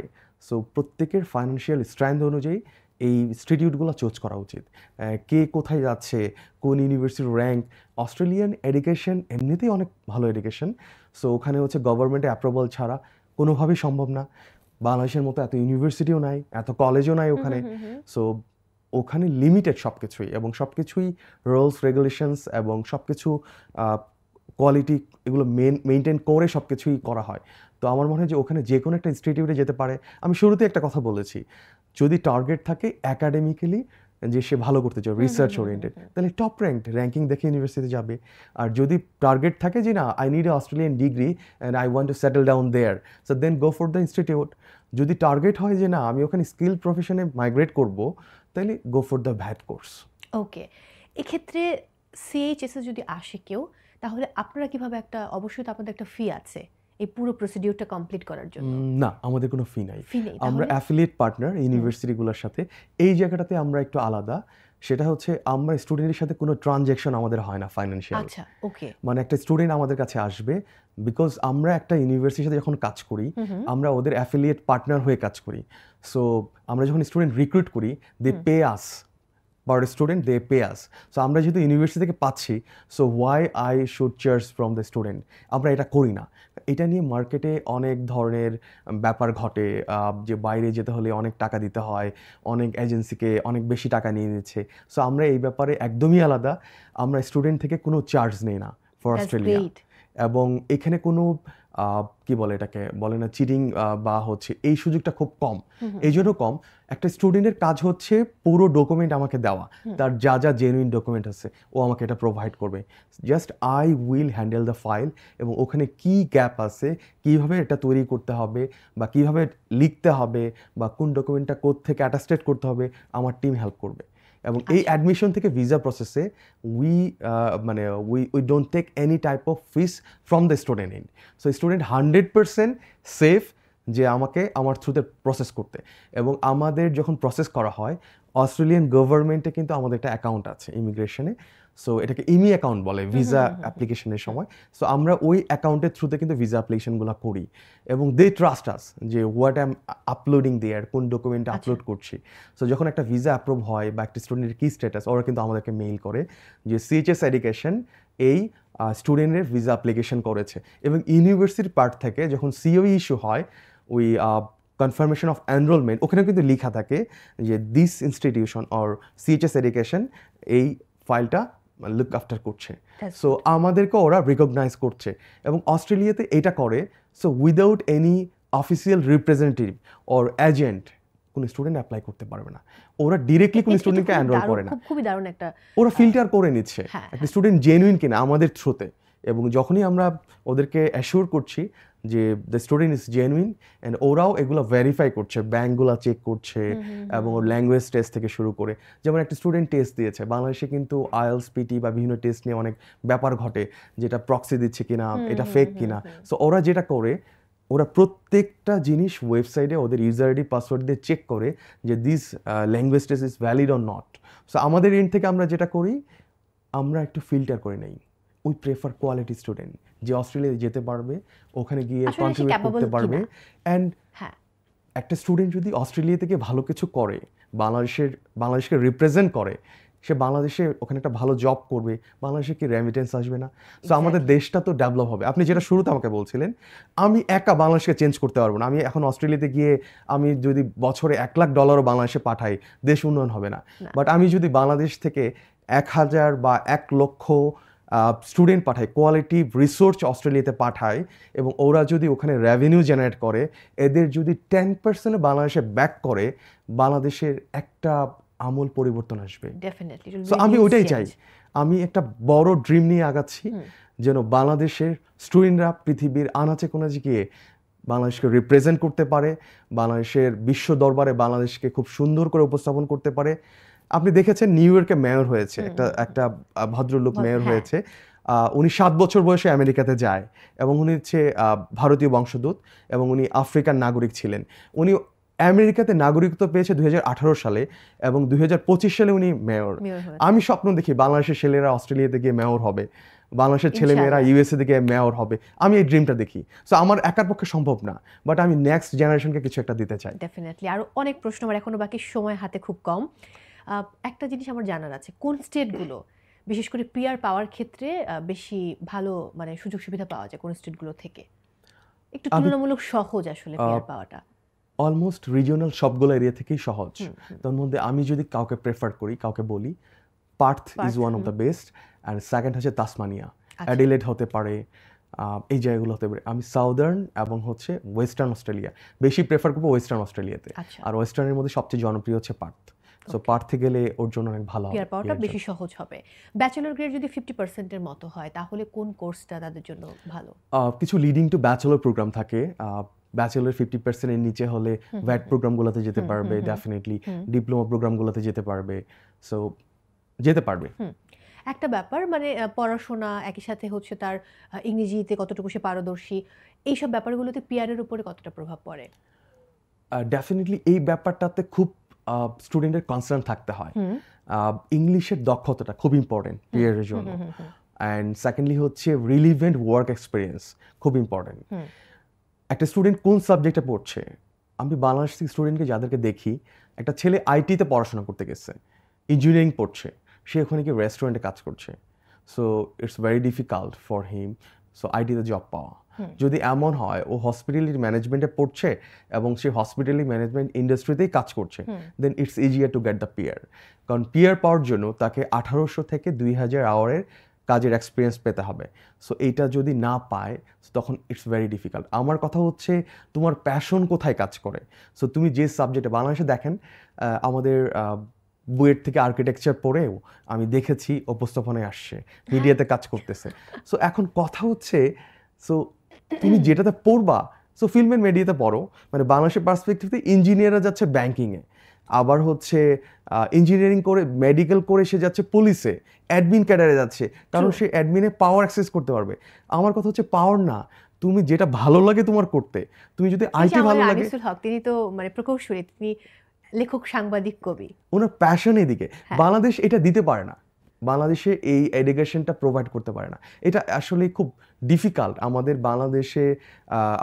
প্রত্যেকের ফাইন্যান্সিয়াল স্ট্রেংথ অনুযায়ী এই ইনস্টিটিউটগুলো চুজ করা উচিত। কে কোথায় যাচ্ছে, কোন ইউনিভার্সিটির র্যাঙ্ক। অস্ট্রেলিয়ান এডুকেশন এমনিতেই অনেক ভালো এডুকেশন। সো ওখানে হচ্ছে গভর্নমেন্টের অ্যাপ্রুভাল ছাড়া কোনোভাবেই সম্ভব না। বাংলাদেশের মতো এত ইউনিভার্সিটিও নাই, এত কলেজও নাই ওখানে। সো ওখানে লিমিটেড সব কিছুই, এবং সব কিছুই রুলস রেগুলেশনস এবং সব কিছু কোয়ালিটি এগুলো মেনটেন করে সব কিছুই করা হয়। তো আমার মনে হয় যে ওখানে যে কোনো একটা ইনস্টিটিউটে যেতে পারে। আমি শুরুতে একটা কথা বলেছি, যদি টার্গেট থাকে অ্যাকাডেমিক্যালি যে সে ভালো করতে চায়, রিসার্চ ওরিয়েন্টেড, তাহলে টপ র্যাঙ্কিং দেখে ইউনিভার্সিটিতে যাবে। আর যদি টার্গেট থাকে যে না, I need a Australian degree and I want to settle down there, so then go for the institute. যদি টার্গেট হয় যে না, আমি ওখানে স্কিল প্রফেশনে মাইগ্রেট করব, তাহলে go for the VET course. Okay, এক্ষেত্রে সিএইচএসে যদি আসে কেউ, তাহলে আপনারা কিভাবে অবশ্যই তো আপনাদের একটা ফি আছে এই পুরো প্রসিডিউরটা কমপ্লিট করার জন্য? না, আমাদের কোনো ফি নাই। ফি নেই, আমরা অ্যাফিলিয়েট পার্টনার ইউনিভার্সিটিগুলোর সাথে। এই জায়গাটাতে আমরা একটু আলাদা, সেটা হচ্ছে আমরা স্টুডেন্টের সাথে কোনো ট্রানজ্যাকশন আমাদের হয় না ফাইন্যান্সিয়াল। আচ্ছা, ওকে। মানে একটা স্টুডেন্ট আমাদের কাছে আসবে, বিকজ আমরা একটা ইউনিভার্সিটির সাথে যখন কাজ করি, আমরা ওদের অ্যাফিলিয়েট পার্টনার হয়ে কাজ করি। সো আমরা যখন স্টুডেন্ট রিক্রুট করি, they pay us, per student they pay us. So আমরা যেহেতু ইউনিভার্সিটি থেকে পাচ্ছি, so why I should charge from the student, আমরা এটা করি না। এটা নিয়ে মার্কেটে অনেক ধরনের ব্যাপার ঘটে, যে বাইরে যেতে হলে অনেক টাকা দিতে হয়, অনেক এজেন্সিকে অনেক বেশি টাকা নিয়ে নিচ্ছে। সো আমরা এই ব্যাপারে একদমই আলাদা। আমরা স্টুডেন্ট থেকে কোনো চার্জ নেই না ফর অস্ট্রেলিয়া। এবং এখানে কোনো কি বলে, এটাকে বলে না চিটিং বা হচ্ছে এই সুযোগটা খুব কম। এই জন্য কম, একটা স্টুডেন্টের কাজ হচ্ছে পুরো ডকুমেন্ট আমাকে দেওয়া, তার যা যা জেনুইন ডকুমেন্ট আছে ও আমাকে এটা প্রোভাইড করবে। Just I will handle the file, এবং ওখানে কি গ্যাপ আছে, কিভাবে এটা তৈরি করতে হবে, বা কিভাবে লিখতে হবে, বা কোন ডকুমেন্টটা কোত্থেকে অ্যাটাস্টেড করতে হবে, আমার টিম হেল্প করবে। এবং এই অ্যাডমিশন থেকে ভিসা প্রসেসে we don't take any type of fees from the student in. So student 100% safe যে আমাকে আমার থ্রুতে প্রসেস করতে। এবং আমাদের যখন প্রসেস করা হয়, অস্ট্রেলিয়ান গভর্নমেন্টে কিন্তু আমাদের একটা অ্যাকাউন্ট আছে ইমিগ্রেশনে। সো এটাকে ইমি অ্যাকাউন্ট বলে ভিসা অ্যাপ্লিকেশনের সময়। সো আমরা ওই অ্যাকাউন্টের থ্রুতে কিন্তু ভিসা অ্যাপ্লিকেশনগুলো করি, এবং দে ট্রাস্ট আস যে হোয়াট আই এম আপলোডিং দেয়ার, কোন ডকুমেন্ট আপলোড করছি। সো যখন একটা ভিসা অ্যাপ্রুভ হয় বা একটা স্টুডেন্টের কী স্ট্যাটাস, ওরা কিন্তু আমাদেরকে মেইল করে যে সিএইচএস এডুকেশন এই স্টুডেন্টের ভিসা অ্যাপ্লিকেশন করেছে। এবং ইউনিভার্সিটির পার্ট থেকে যখন সিওই ইস্যু হয়, ওই কনফার্মেশন অফ এনরোলমেন্ট, ওখানে কিন্তু লেখা থাকে যে this institution or CHS education এই ফাইলটা লুক আফটার করছে। সো আমাদেরকে ওরা রিকগনাইজ করছে, এবং অস্ট্রেলিয়াতে এটা করে। So without any official representative or agent কোনো স্টুডেন্ট অ্যাপ্লাই করতে পারবে না। ওরা ডিরেক্টলি কোনো স্টুডেন্টকে এনরোল করে না, খুবই দারুণ একটা ওরা ফিল্টার করে নিচ্ছে একটা স্টুডেন্ট জেনুইন কিনা আমাদের থ্রুতে। এবং যখনই আমরা ওদেরকে অ্যাসিওর করছি যে the student is genuine and ওরাও এগুলো ভেরিফাই করছে, ব্যাঙ্কগুলো চেক করছে এবং ওর ল্যাঙ্গুয়েজ টেস্ট থেকে শুরু করে, যেমন একটা স্টুডেন্ট টেস্ট দিয়েছে বাংলাদেশে, কিন্তু আইএলস পিটি বা বিভিন্ন টেস্ট নিয়ে অনেক ব্যাপার ঘটে, যেটা প্রক্সি দিচ্ছে কিনা, এটা ফেক কিনা। সো ওরা যেটা করে, ওরা প্রত্যেকটা জিনিস ওয়েবসাইটে ওদের ইউজার আইডি পাসওয়ার্ড দিয়ে চেক করে যে this language test is valid or not. So আমাদের এন্ড থেকে আমরা যেটা করি, আমরা একটু ফিল্টার করে নেই। উই প্রেফার কোয়ালিটি স্টুডেন্ট, যে অস্ট্রেলিয়ায় যেতে পারবে, ওখানে গিয়ে আসলে সে কন্ট্রিবিউট ক্যাপাবল করতে পারবে। কিনা। অ্যান্ড হ্যাঁ, একটা স্টুডেন্ট যদি অস্ট্রেলিয়া থেকে ভালো কিছু করে, বাংলাদেশকে রিপ্রেজেন্ট করে, সে বাংলাদেশে ওখানে একটা ভালো জব করবে, বাংলাদেশে কি রেমিটেন্স আসবে না? সো আমাদের দেশটা তো ডেভেলপ হবে। আপনি যেটা শুরুতে আমাকে বলছিলেন, আমি একা বাংলাদেশকে চেঞ্জ করতে পারবো না। আমি এখন অস্ট্রেলিয়াতে গিয়ে আমি যদি বছরে $1,00,000 বাংলাদেশে পাঠাই, দেশ উন্নয়ন হবে না। বাট আমি যদি বাংলাদেশ থেকে 1,000 বা 1,00,000 স্টুডেন্ট পাঠাই, কোয়ালিটি রিসোর্স অস্ট্রেলিয়াতে পাঠাই, এবং ওরা যদি ওখানে রেভিনিউ জেনারেট করে, এদের যদি 10% বাংলাদেশে ব্যাক করে, বাংলাদেশের একটা আমূল পরিবর্তন আসবে। ডেফিনেটলি। সো আমি ওইটাই চাই। আমি একটা বড় ড্রিম নিয়ে আগাচ্ছি, যেন বাংলাদেশের স্টুডেন্টরা পৃথিবীর আনাচে কোনাচে গিয়ে বাংলাদেশকে রিপ্রেজেন্ট করতে পারে, বাংলাদেশের বিশ্ব দরবারে বাংলাদেশকে খুব সুন্দর করে উপস্থাপন করতে পারে। আপনি দেখেছেন নিউ ইয়র্কে মেয়র হয়েছে একটা ভদ্রলোক মেয়র হয়েছে। উনি 7 বছর বয়সে আমেরিকাতে যায়, এবং উনি হচ্ছে ভারতীয় বংশোদ্ভূত, এবং উনি আফ্রিকান নাগরিক ছিলেন। উনি আমেরিকাতে নাগরিকত্ব পেয়েছে 2018 সালে, এবং 2025 সালে উনি মেয়র। আমি স্বপ্ন দেখি বাংলাদেশের ছেলেরা অস্ট্রেলিয়াতে গিয়ে মেয়র হবে, বাংলাদেশের ছেলেমেয়েরা ইউএসএ থেকে মেয়র হবে। আমি এই ড্রিমটা দেখি। সো আমার একার পক্ষে সম্ভব না, বাট আমি নেক্সট জেনারেশনকে কিছু একটা দিতে চাই। ডেফিনেটলি। আরো অনেক প্রশ্ন, আমার এখনো বাকি, সময় হাতে খুব কম। একটা জিনিস আমার জানার আছে, কোন স্টেটগুলো বিশেষ করে পিআর পাওয়ার ক্ষেত্রে বেশি ভালো মানে সুযোগ সুবিধা পাওয়া যায় কোন স্টেটগুলো থেকে? একটু তুলনামূলক সহজ আসলে পিআর পাওয়াটা। অলমোস্ট রিজিওনাল সবগুলো এরিয়া থেকেই সহজ। তার মধ্যে আমি যদি কাউকে প্রেফার করি, কাউকে বলি, Partha is one of the best, and second হচ্ছে তাসমানিয়া, অ্যাডিলেড হতে পারে, এই জায়গাগুলো হতে পারে। আমি সাউদার্ন এবং হচ্ছে ওয়েস্টার্ন অস্ট্রেলিয়া বেশি প্রেফার করবো, ওয়েস্টার্ন অস্ট্রেলিয়াতে। আর ওয়েস্টার্নের মধ্যে সবচেয়ে জনপ্রিয় হচ্ছে পার্থ। সো পার্থে গেলে ওর জন্য অনেক ভালো হবে, পিআর পাওয়াটা বেশি সহজ হবে। ব্যাচেলর গ্রেড যদি 50% এর মতো হয়, তাহলে কোন কোর্সটা তাদের জন্য ভালো? কিছু লিডিং টু ব্যাচেলর প্রোগ্রাম থাকে। ব্যাচেলর 50% এর নিচে হলে ভ্যাট প্রোগ্রামগুলোতে যেতে পারবে, ডেফিনেটলি ডিপ্লোমা প্রোগ্রামগুলোতে যেতে পারবে। সো যেতে পারবে। একটা ব্যাপার মানে পড়াশোনা, একই সাথে হচ্ছে তার ইংরেজিতে কতটুকু সে পারদর্শী, এইসব ব্যাপারগুলোতে পিআরের উপরে কতটা প্রভাব পড়ে? ডেফিনেটলি এই ব্যাপারটাতে খুব স্টুডেন্টের কনসার্ন থাকতে হয়। ইংলিশের দক্ষতাটা খুব ইম্পর্টেন্ট পিআরের জন্য। অ্যান্ড সেকেন্ডলি হচ্ছে রিলিভেন্ট ওয়ার্ক এক্সপিরিয়েন্স খুব ইম্পর্টেন্ট। একটা স্টুডেন্ট কোন সাবজেক্টে পড়ছে, আমি বাংলাদেশি স্টুডেন্টকে যাদেরকে দেখি, একটা ছেলে আইটিতে পড়াশোনা করতে গেছে, ইঞ্জিনিয়ারিং পড়ছে, সে ওখানে গিয়ে রেস্টুরেন্টে কাজ করছে। So it's very difficult for him so আইটিতে জব পাওয়া। যদি এমন হয় ও হসপিটালিটি ম্যানেজমেন্টে পড়ছে এবং সে হসপিটালিটি ম্যানেজমেন্ট ইন্ডাস্ট্রিতেই কাজ করছে, then it's easier to get the PR. কারণ পিয়ার পাওয়ার জন্য তাকে 1800 থেকে 2000 আওয়ারের কাজের এক্সপিরিয়েন্স পেতে হবে। সো এইটা যদি না পায়, তখন ইটস ভেরি ডিফিকাল্ট। আমার কথা হচ্ছে তোমার প্যাশন কোথায় কাজ করে। সো তুমি যে সাবজেক্টে, বাংলাদেশে দেখেন আমাদের বুয়েট থেকে আর্কিটেকচার পড়েও আমি দেখেছি উপস্থাপনায় আসছে, মিডিয়াতে কাজ করতেছে। সো এখন কথা হচ্ছে, সো তুমি যেটাতে পড়বা, সো ফিল্ম অ্যান্ড মিডিয়াতে পড়ো, মানে বাংলাদেশের পার্সপেক্টিভে ইঞ্জিনিয়াররা যাচ্ছে ব্যাংকিংয়ে, আবার হচ্ছে ইঞ্জিনিয়ারিং করে মেডিকেল করে সে যাচ্ছে পুলিশে, অ্যাডমিন ক্যাডারে যাচ্ছে, কারণ সে অ্যাডমিনে পাওয়ার অ্যাক্সেস করতে পারবে। আমার কথা হচ্ছে পাওয়ার না, তুমি যেটা ভালো লাগে তোমার করতে। তুমি যদি আইটি ভালো লাগে, আনিসুল হক তিনি তো মানে প্রকৌশলী, তিনি লেখক, সাংবাদিক, কবি, ওনার প্যাশন এদিকে। বাংলাদেশ এটা দিতে পারে না, বাংলাদেশে এই এডুকেশনটা প্রোভাইড করতে পারে না। এটা আসলে খুব ডিফিকাল্ট আমাদের বাংলাদেশে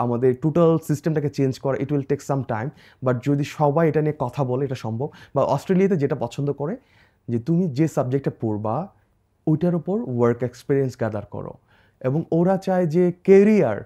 আমাদের টোটাল সিস্টেমটাকে চেঞ্জ করা। It will take some time, but যদি সবাই এটা নিয়ে কথা বলে, এটা সম্ভব। বা অস্ট্রেলিয়াতে যেটা পছন্দ করে যে তুমি যে সাবজেক্টে পড়বা ওইটার উপর ওয়ার্ক এক্সপিরিয়েন্স গ্যাদার করো, এবং ওরা চায় যে কেরিয়ার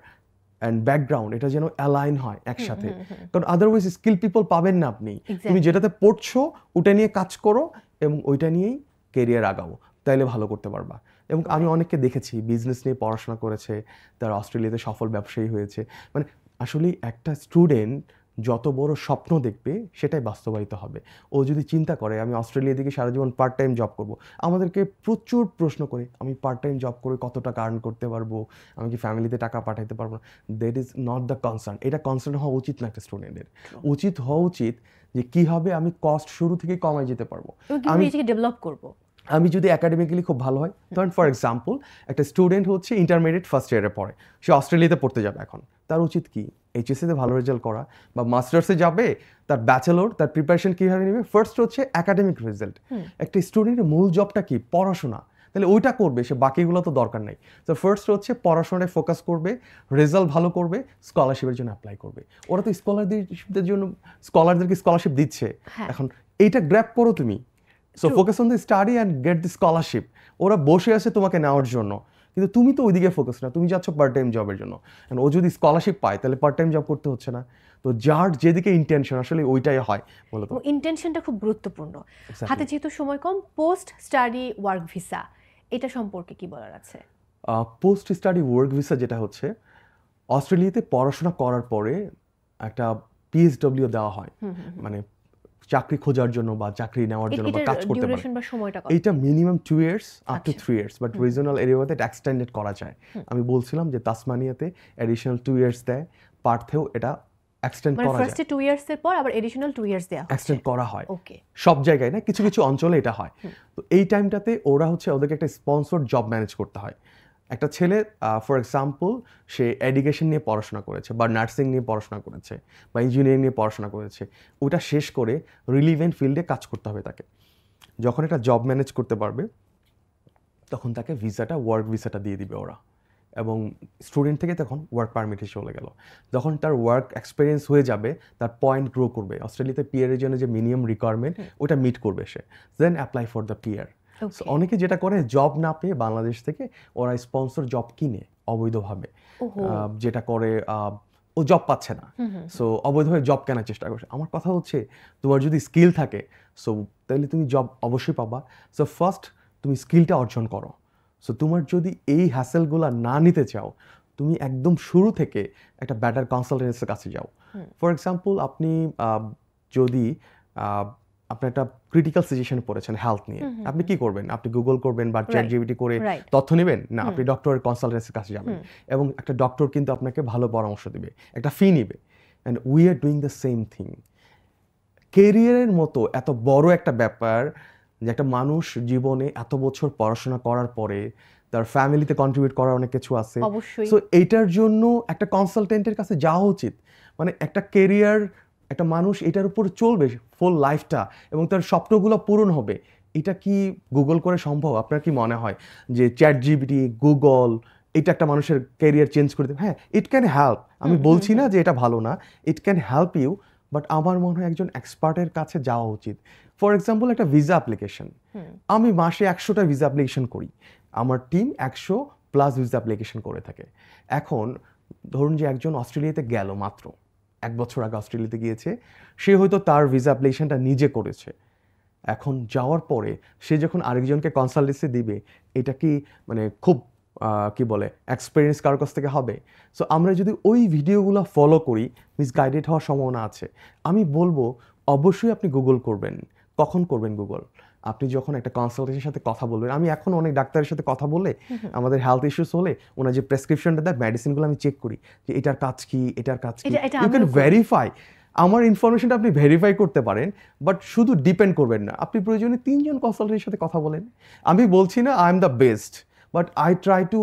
অ্যান্ড ব্যাকগ্রাউন্ড এটা যেন অ্যালাইন হয় একসাথে। কারণ আদারওয়াইজ স্কিল পিপল পাবেন না আপনি। তুমি যেটাতে পড়ছো ওটা নিয়ে কাজ করো এবং ওইটা নিয়েই কেরিয়ার আগাও, তাইলে ভালো করতে পারবা। এবং আমি অনেককে দেখেছি বিজনেস নিয়ে পড়াশোনা করেছে, তারা অস্ট্রেলিয়াতে সফল ব্যবসায়ী হয়েছে। মানে আসলে একটা স্টুডেন্ট যত বড় স্বপ্ন দেখবে সেটাই বাস্তবায়িত হবে। ও যদি চিন্তা করে আমি অস্ট্রেলিয়া দিকে সারা জীবন পার্ট টাইম জব করব, আমাদেরকে প্রচুর প্রশ্ন করে আমি পার্ট টাইম জব করে কত টাকা আর্ন করতে পারবো, আমি কি ফ্যামিলিতে টাকা পাঠাইতে পারবো না, that is not the concern. এটা কনসার্ন হওয়া উচিত না একটা স্টুডেন্টের। উচিত হওয়া উচিত যে কীভাবে আমি কস্ট শুরু থেকে কমাই যেতে পারবো, আমি নিজেকে ডেভেলপ করব। আমি যদি একাডেমিক্যালি খুব ভালো হয়, ধরেন ফর এক্সাম্পল একটা স্টুডেন্ট হচ্ছে ইন্টারমিডিয়েট ফার্স্ট ইয়ারে পড়ে, সে অস্ট্রেলিয়াতে পড়তে যাবে এখন, তার উচিত কি এইচএসসিতে ভালো রেজাল্ট করা, বা মাস্টার্সে যাবে তার ব্যাচেলর, তার প্রিপারেশন কীভাবে নেবে, ফার্স্ট হচ্ছে একাডেমিক রেজাল্ট। একটা স্টুডেন্টের মূল জবটা কি পড়াশোনা, তাহলে ওইটা করবে, সে বাকিগুলো তো দরকার নেই। তো ফার্স্ট হচ্ছে পড়াশোনায় ফোকাস করবে, রেজাল্ট ভালো করবে, স্কলারশিপের জন্য অ্যাপ্লাই করবে। ওরা তো স্কলারদেরকে স্কলারশিপ দিচ্ছে, এখন এইটা গ্র্যাব করো তুমি। So focus on the study and get the scholarship. ওরা বসে আছে তোমাকে নেওয়ার জন্য, কিন্তু তুমি তো ওইদিকে ফোকাস না, তুমি যাচ্ছ পার্ট টাইম জবের জন্য। ও যদি স্কলারশিপ পায় তাহলে পার্ট টাইম জব করতে হচ্ছে না। তো যার যেদিকে ইন্টেনশন আসলে ওইটাই হয় মূলত। ইন্টেনশনটা খুব গুরুত্বপূর্ণ। হাতে যেহেতু সময় কম, পোস্ট স্টাডি ওয়ার্ক ভিসা এটা সম্পর্কে কি বলার আছে? পোস্ট স্টাডি ওয়ার্ক ভিসা যেটা হচ্ছে, অস্ট্রেলিয়াতে পড়াশোনা করার পরে একটা পিএসডব্লিউ দেওয়া হয়, মানে চাকরি খোঁজার জন্য বা চাকরি নেওয়ার জন্য বা কাজ করতে পারে। এইটা minimum 2 years up to 3 years, but regional এরিয়াতে এটা এক্সটেন্ডেড করা যায়। আমি বলছিলাম যে তাসমানিয়াতে অ্যাডিশনাল 2 years দেয়, পার্থেও এটা এক্সটেন্ড করা যায়। ফার্স্টে 2 years এর পর আবার এডিশনাল 2 years দেয়া হয়, এক্সটেন্ড করা হয়। ওকে, সব জায়গায় না, কিছু কিছু অঞ্চলে এটা হয়। তো এই টাইমটাতে ওরা হচ্ছে ওদেরকে একটা স্পন্সরড জব ম্যানেজ করতে হয়। একটা ছেলে ফর এক্সাম্পল সে এডুকেশন নিয়ে পড়াশোনা করেছে, বা নার্সিং নিয়ে পড়াশোনা করেছে, বা ইঞ্জিনিয়ারিং নিয়ে পড়াশোনা করেছে, ওটা শেষ করে রিলিভেন্ট ফিল্ডে কাজ করতে হবে তাকে। যখন একটা জব ম্যানেজ করতে পারবে তখন তাকে ওয়ার্ক ভিসাটা দিয়ে দিবে ওরা, এবং স্টুডেন্ট থেকে তখন ওয়ার্ক পারমিটে চলে গেল। যখন তার ওয়ার্ক এক্সপিরিয়েন্স হয়ে যাবে, তার পয়েন্ট গ্রো করবে, অস্ট্রেলিয়াতে পিআরের জন্য যে মিনিমাম রিকোয়ারমেন্ট ওটা মিট করবে সে, then apply for the PR. অনেকে যেটা করে জব না পেয়ে বাংলাদেশ থেকে ওরা স্পন্সর জব কিনে অবৈধভাবে, যেটা করে ও জব পাচ্ছে না, সো অবৈধভাবে জব কেনার চেষ্টা করছে। আমার কথা হচ্ছে তোমার যদি স্কিল থাকে সো তাহলে তুমি জব অবশ্যই পাবা। সো ফার্স্ট তুমি স্কিলটা অর্জন করো। সো তোমার যদি এই হ্যাসেলগুলো না নিতে চাও, তুমি একদম শুরু থেকে একটা বেটার কনসালটেন্সির কাছে যাও। ফর এক্সাম্পল আপনি যদি আপনি একটা ক্রিটিক্যাল সিচুয়েশনে পড়েছেন হেলথ নিয়ে, আপনি কি করবেন? আপনি গুগল করবেন বা চ্যাট জিপিটি করে তথ্য নেবেন না, আপনি ডক্টরের কনসালটেন্সির কাছে যাবেন, এবং একটা ডক্টর কিন্তু আপনাকে ভালো পরামর্শ দিবে, একটা ফি নিবে। And we are doing the same thing. কেরিয়ারের মতো এত বড় একটা ব্যাপার, যে একটা মানুষ জীবনে এত বছর পড়াশোনা করার পরে তার ফ্যামিলিতে কন্ট্রিবিউট করার অনেক কিছু আছে। সো এইটার জন্য একটা কনসালটেন্টের কাছে যাওয়া উচিত। মানে একটা কেরিয়ার, একটা মানুষ এটার উপর চলবে ফুল লাইফটা, এবং তার স্বপ্নগুলো পূরণ হবে। এটা কি গুগল করে সম্ভব? আপনার কি মনে হয় যে চ্যাট জিপিটি, গুগল এটা একটা মানুষের ক্যারিয়ার চেঞ্জ করে দেবে? হ্যাঁ, ইট ক্যান হেল্প। আমি বলছি না যে এটা ভালো না, it can help you, but আমার মনে হয় একজন এক্সপার্টের কাছে যাওয়া উচিত। ফর এক্সাম্পল একটা ভিসা অ্যাপ্লিকেশন, আমি মাসে 100টা ভিসা অ্যাপ্লিকেশন করি, আমার টিম 100+ ভিসা অ্যাপ্লিকেশন করে থাকে। এখন ধরুন যে একজন অস্ট্রেলিয়াতে গেল, মাত্র 1 বছর আগে অস্ট্রেলিয়াতে গিয়েছে, সে হয়তো তার ভিসা অ্যাপ্লিকেশনটা নিজে করেছে। এখন যাওয়ার পরে সে যখন আরেকজনকে কনসালটেন্সি দিবে, এটা কি মানে খুব কি বলে এক্সপিরিয়েন্স কারোর কাছ থেকে হবে? সো আমরা যদি ওই ভিডিওগুলো ফলো করি, মিসগাইডেড হওয়ার সম্ভাবনা আছে। আমি বলবো অবশ্যই আপনি গুগল করবেন। কখন করবেন গুগল? আপনি যখন একটা কনসালটেন্সির সাথে কথা বলবেন। আমি এখন অনেক ডাক্তারের সাথে কথা বলে আমাদের হেলথ ইস্যুস হলে ওনার যে প্রেসক্রিপশনটা দেয়, মেডিসিনগুলো আমি চেক করি যে এটার কাজ কি, এটার কাজ কি। You can verify. আমার ইনফরমেশনটা আপনি ভেরিফাই করতে পারেন, বাট শুধু ডিপেন্ড করবেন না। আপনি প্রয়োজনে 3 জন কনসালটেন্টের সাথে কথা বলেন। আমি বলছি না I am the best, but I try to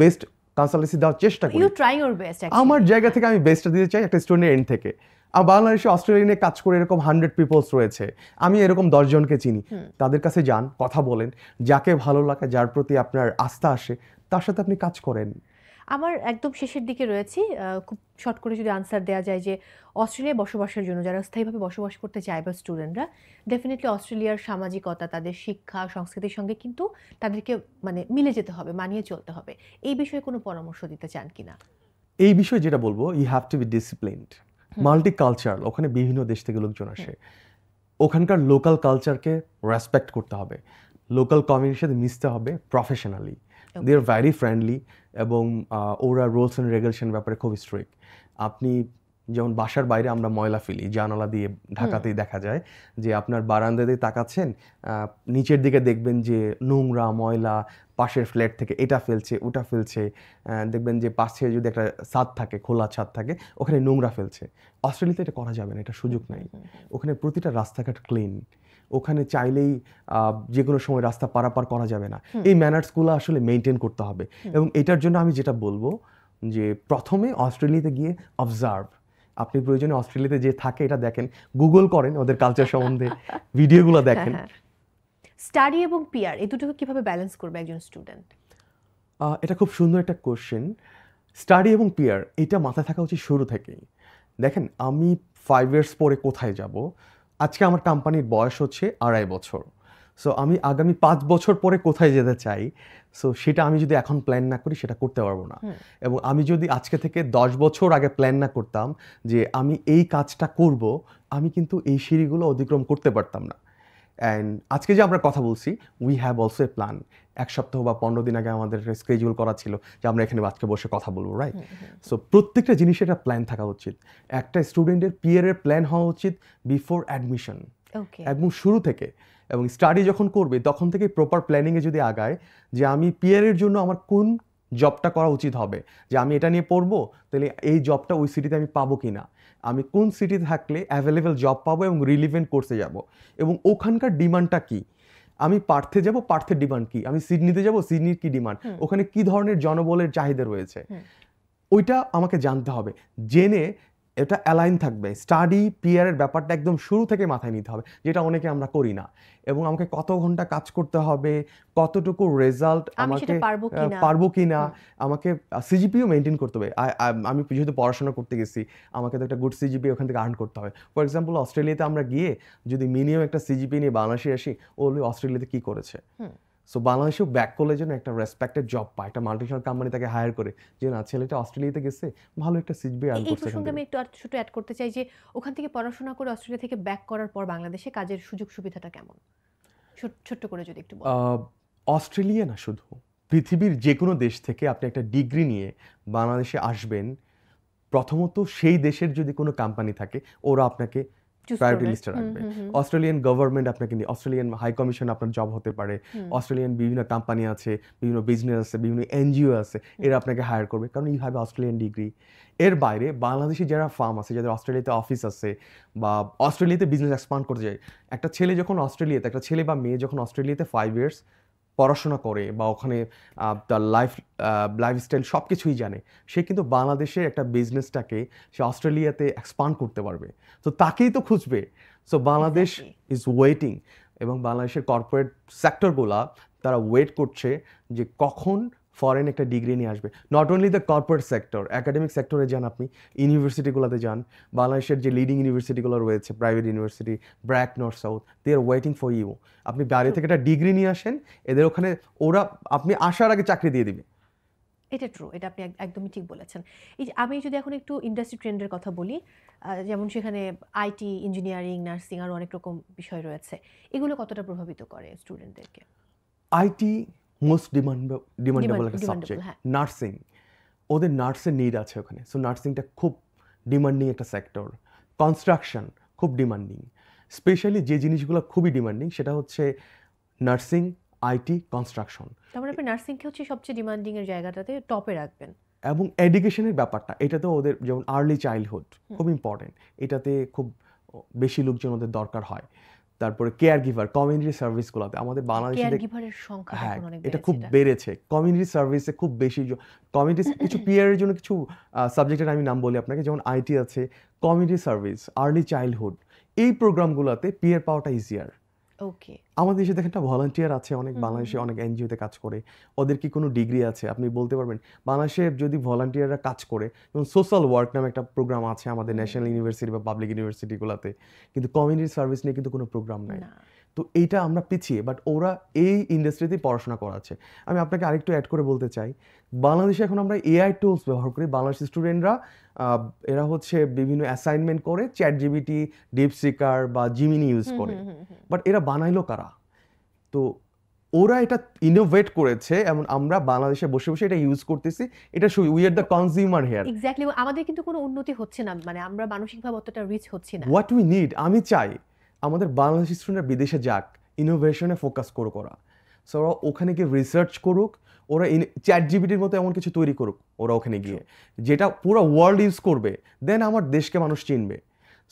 best consultancy দেওয়ার চেষ্টা করি। You try your best. আমার জায়গা থেকে আমি বেস্টটা দিতে চাই একটা স্টুডেন্টের এন্ড থেকে। আর বাংলাদেশে অস্ট্রেলিয়া নিয়ে কাজ করে এরকম 100 পিপলস রয়েছে, আমি এরকম 10 জনকে চিনি। তাদের কাছে যান, কথা বলেন, যাকে ভালো লাগে, যার প্রতি আপনার আস্থা আসে, তার সাথে আপনি কাজ করেন। আমার একদম শেষের দিকে রয়েছি, খুব শর্ট করে যদি আনসার দেওয়া যায় যে অস্ট্রেলিয়ায় বসবাসের জন্য যারা স্থায়ীভাবে বসবাস করতে চায় বা স্টুডেন্টরা, ডেফিনেটলি অস্ট্রেলিয়ার সামাজিকতা, তাদের শিক্ষা সংস্কৃতির সঙ্গে কিন্তু তাদেরকে মানে মিলে যেতে হবে, মানিয়ে চলতে হবে। এই বিষয়ে কোনো পরামর্শ দিতে চান কিনা? এই বিষয়ে যেটা বলবো, you have to be disciplined. Multicultural, ওখানে বিভিন্ন দেশ থেকে লোকজন আসে, ওখানকার লোকাল কালচারকে রেসপেক্ট করতে হবে, লোকাল কমিউনিটির সাথে মিশতে হবে professionally. They are very friendly, এবং ওরা রুলস অ্যান্ড রেগুলেশন ব্যাপারে খুব স্ট্রিক্ট। আপনি যেমন বাসার বাইরে আমরা ময়লা ফেলি, জানালা দিয়ে ঢাকাতেই দেখা যায় যে আপনার বারান্দা দিয়ে তাকাচ্ছেন, নিচের দিকে দেখবেন যে নোংরা ময়লা পাশের ফ্ল্যাট থেকে এটা ফেলছে ওটা ফেলছে, দেখবেন যে পাশে যদি একটা ছাদ থাকে, খোলা ছাদ থাকে, ওখানে নোংরা ফেলছে। অস্ট্রেলিয়াতে এটা করা যাবে না, এটা সুযোগ নাই। ওখানে প্রতিটা রাস্তাঘাট ক্লিন, ওখানে চাইলেই যে কোনো সময় রাস্তা পারাপার করা যাবে না। এই ম্যানার্সগুলো আসলে মেনটেন করতে হবে। এবং এটার জন্য আমি যেটা বলবো যে প্রথমে অস্ট্রেলিয়াতে গিয়ে অবজার্ভ, আপনি প্রয়োজনে অস্ট্রেলিয়াতে যে থাকে এটা দেখেন, গুগল করেন ওদের কালচার সম্বন্ধে, ভিডিওগুলো দেখেন। স্টাডি এবং পিয়ার এই দুটোকে কিভাবে ব্যালেন্স করবে একজন স্টুডেন্ট? এটা খুব সুন্দর একটা কোশ্চেন। স্টাডি এবং পিয়ার এটা মাথায় থাকা উচিত শুরু থেকেই। দেখেন, আমি 5 ইয়ার্স পরে কোথায় যাব, আজকে আমার কোম্পানির বয়স হচ্ছে 2.5 বছর। সো আমি আগামী 5 বছর পরে কোথায় যেতে চাই, সো সেটা আমি যদি এখন প্ল্যান না করি সেটা করতে পারবো না। এবং আমি যদি আজকে থেকে 10 বছর আগে প্ল্যান না করতাম যে আমি এই কাজটা করব, আমি কিন্তু এই সিঁড়িগুলো অতিক্রম করতে পারতাম না। অ্যান্ড আজকে যে আমরা কথা বলছি, we have also a plan. 1 সপ্তাহ বা 15 দিন আগে আমাদের স্কেডিউল করা ছিল যে আমরা এখানে আজকে বসে কথা বলবো, রাইট? সো প্রত্যেকটা জিনিসের একটা প্ল্যান থাকা উচিত। একটা স্টুডেন্টের পিয়ারের প্ল্যান হওয়া উচিত বিফোর অ্যাডমিশন, একদম শুরু থেকে। এবং স্টাডি যখন করবে তখন থেকে প্রপার প্ল্যানিংয়ে যদি আগায় যে আমি পিয়ারের জন্য আমার কোন জবটা করা উচিত হবে, যে আমি এটা নিয়ে পড়বো, তাহলে এই জবটা ওই সিটিতে আমি পাবো কি না, আমি কোন সিটিতে থাকলে অ্যাভেলেবেল জব পাবো এবং রিলিভেন্ট কোর্সে যাব, এবং ওখানকার ডিমান্ডটা কি। আমি পার্থে যাব, পার্থের ডিমান্ড কি, আমি সিডনিতে যাব, সিডনির কি ডিমান্ড, ওখানে কি ধরনের জনবলের চাহিদা রয়েছে, ওইটা আমাকে জানতে হবে। জেনে এটা অ্যালাইন থাকবে। স্টাডি পিয়ারের ব্যাপারটা একদম শুরু থেকে মাথায় নিতে হবে, যেটা অনেকে আমরা করি না। এবং আমাকে কত ঘন্টা কাজ করতে হবে, কতটুকু রেজাল্ট আমাকে পারবো কি না, আমাকে সিজিপিও মেনটেন করতে হবে। আমি যেহেতু পড়াশোনা করতে গেছি, আমাকে তো একটা গুড সিজিপি ওখান থেকে আর্ন করতে হবে। ফর এক্সাম্পল, অস্ট্রেলিয়াতে আমরা গিয়ে যদি মিনিমাম একটা সিজিপি নিয়ে বাংলাদেশে আসি, ও অস্ট্রেলিয়াতে কি করেছে। সো বাংলাদেশেও ব্যাক করলে যেন একটা রেসপেক্টেড জব পায়, একটা মাল্টিনেশনাল কোম্পানি তাকে হায়ার করে, যে না ছেলেটা অস্ট্রেলিয়াতে গেছে, ভালো একটা সিজিপি আর্ন করছে। এই প্রসঙ্গে আমি একটু ছোট অ্যাড করতে চাই যে ওখান থেকে পড়াশোনা করে অস্ট্রেলিয়া থেকে ব্যাক করার পর বাংলাদেশে কাজের সুযোগ সুবিধাটা কেমন, ছোট্ট করে যদি একটু বলেন। অস্ট্রেলিয়া না, শুধু পৃথিবীর যে কোনো দেশ থেকে আপনি একটা ডিগ্রি নিয়ে বাংলাদেশে আসবেন, প্রথমত সেই দেশের যদি কোনো কোম্পানি থাকে, ওরা আপনাকে প্রায়োরিটি লিস্টে রাখবে। অস্ট্রেলিয়ান গভর্নমেন্ট আপনাকে নিয়ে, অস্ট্রেলিয়ান হাই কমিশন আপনার জব হতে পারে, অস্ট্রেলিয়ান বিভিন্ন কোম্পানি আছে, বিভিন্ন বিজনেস আছে, বিভিন্ন এনজিও আছে, এরা আপনাকে হায়ার করবে, কারণ এই হবে অস্ট্রেলিয়ান ডিগ্রি। এর বাইরে বাংলাদেশি যারা ফার্ম আছে, যাদের অস্ট্রেলিয়াতে অফিস আছে বা অস্ট্রেলিয়াতে বিজনেস এক্সপান্ড করতে যায়, একটা ছেলে যখন অস্ট্রেলিয়াতে, একটা ছেলে বা মেয়ে যখন অস্ট্রেলিয়াতে 5 ইয়ার্স পড়াশোনা করে বা ওখানে তার লাইফস্টাইল সব কিছুই জানে, সে কিন্তু বাংলাদেশের একটা বিজনেসটাকে সে অস্ট্রেলিয়াতে এক্সপান্ড করতে পারবে। তো তাকেই তো খুঁজবে। সো বাংলাদেশ ইজ ওয়েটিং, এবং বাংলাদেশের কর্পোরেট সেক্টরগুলা তারা ওয়েট করছে যে কখন ফরেন একটা ডিগ্রি নিয়ে আসবে। Not only the corporate sector, academic সেক্টরে যান আপনি, ইউনিভার্সিটিগুলোতে যান, বাংলাদেশের যে লিডিং ইউনিভার্সিটিগুলো রয়েছে, private university, BRAC, North South, they are waiting for you. আপনি বাইরে থেকে একটা ডিগ্রি নিয়ে আসেন, এদের ওখানে ওরা আপনি আসার আগে চাকরি দিয়ে দিবে। এটা ট্রু, এটা আপনি একদমই ঠিক বলেছেন। এই আমি যদি এখন একটু ইন্ডাস্ট্রি ট্রেন্ডের কথা বলি, যেমন সেখানে আইটি, ইঞ্জিনিয়ারিং, নার্সিং আরও অনেক রকম বিষয় রয়েছে, এগুলো কতটা প্রভাবিত করে স্টুডেন্টদেরকে? আইটি মোস্ট ডিমান্ডেবল একটা সাবজেক্ট। নার্সিং, ওদের নার্সের নিড আছে ওখানে, সো নার্সিংটা খুব ডিমান্ডিং একটা সেক্টর। কনস্ট্রাকশন খুব ডিমান্ডিং, স্পেশালি যে জিনিসগুলো খুবই ডিমান্ডিং সেটা হচ্ছে নার্সিং, আইটি, কনস্ট্রাকশন। তারপরে আপনি নার্সিংকে হচ্ছে সবচেয়ে ডিমান্ডিং এর জায়গাটাতে টপে রাখবেন। এবং এডুকেশনের ব্যাপারটা, এটাতে ওদের যেমন আর্লি চাইল্ডহুড খুব ইম্পর্টেন্ট, এটাতে খুব বেশি লোকজন ওদের দরকার হয়। তারপরে কেয়ার গিভার, কমিউনিটি সার্ভিসগুলোতে আমাদের বাংলাদেশে হ্যাঁ এটা খুব বেড়েছে। কমিউনিটি সার্ভিসে খুব বেশি কমিউনিটি কিছু পিয়ারের জন্য কিছু সাবজেক্টের আমি নাম বলি আপনাকে, যেমন আইটি আছে, কমিউনিটি সার্ভিস, আর্লি চাইল্ডহুড, এই প্রোগ্রামগুলোতে পিয়ার পাওয়াটা ইজিয়ার। ওকে, আমাদের দেশে দেখেন একটা ভলান্টিয়ার আছে, অনেক বাংলাদেশে অনেক এনজিওতে কাজ করে, ওদের কি কোনো ডিগ্রি আছে আপনি বলতে পারবেন? বাংলাদেশে যদি ভলান্টিয়াররা কাজ করে, যেমন সোশ্যাল ওয়ার্ক নামে একটা প্রোগ্রাম আছে আমাদের ন্যাশনাল ইউনিভার্সিটি বা পাবলিক ইউনিভার্সিটিগুলোতে, কিন্তু কমিউনিটি সার্ভিস নিয়ে কিন্তু কোনো প্রোগ্রাম নাই। তো এইটা আমরা পিছিয়ে, বাট ওরা এই ইন্ডাস্ট্রিতেই পড়াশোনা করাচ্ছে। আমি আপনাকে আরেকটু অ্যাড করে বলতে চাই, বাংলাদেশে এখন আমরা এআই টুলস ব্যবহার করি। বাংলাদেশের স্টুডেন্টরা এরা হচ্ছে বিভিন্ন অ্যাসাইনমেন্ট করে চ্যাটজিপিটি, ডিপসিকার বা জিমিনি ইউজ করে, বাট এরা বানাইলো কারা? তো ওরা এটা ইনোভেট করেছে এবং আমরা বাংলাদেশে বসে বসে এটা ইউজ করতেছি। এটা we are the consumer here. Exactly, আমাদের কিন্তু কোনো উন্নতি হচ্ছে না, মানে আমরা মানসিকভাবে অতটা রিচ হচ্ছি না। হোয়াট উই নিড, আমি চাই আমাদের বাংলাদেশি স্টুডেন্টরা বিদেশে যাক, ইনোভেশনে ফোকাস করুক ওরা। সো ওরা ওখানে গিয়ে রিসার্চ করুক, ওরা চ্যাট জিপিটির মতো এমন কিছু তৈরি করুক ওরা ওখানে গিয়ে, যেটা পুরো ওয়ার্ল্ড ইউজ করবে, দেন আমার দেশকে মানুষ চিনবে।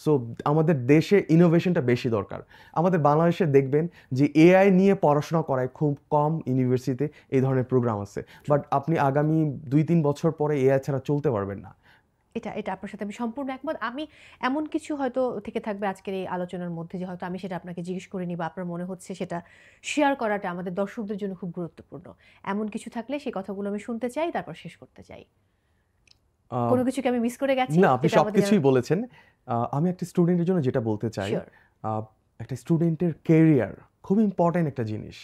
সো আমাদের দেশে ইনোভেশনটা বেশি দরকার। আমাদের বাংলাদেশে দেখবেন যে এআই নিয়ে পড়াশোনা করায় খুব কম ইউনিভার্সিটিতে এই ধরনের প্রোগ্রাম আছে, বাট আপনি আগামী 2-3 বছর পরে এআই ছাড়া চলতে পারবেন না। এটা আপনার সাথে আমি সম্পূর্ণ একমত। আমি এমন কিছু হয়তো থেকে থাকবে আজকের এই আলোচনার মধ্যে যে হয়তো আমি সেটা আপনাকে জিজ্ঞেস করিনি বা আপনার মনে হচ্ছে সেটা শেয়ার করাটা আমাদের দর্শকদের জন্য খুব গুরুত্বপূর্ণ। এমন কিছু থাকলে সেই কথাগুলো আমি শুনতে চাই, তারপর শেষ করতে চাই। কোনো কিছু কি আমি মিস করে গেছি? না, আপনি সবকিছুই বলেছেন। আমি একটা স্টুডেন্টের জন্য যেটা বলতে চাই, শিওর। একটা স্টুডেন্টের ক্যারিয়ার খুব ইম্পর্ট্যান্ট একটা জিনিস।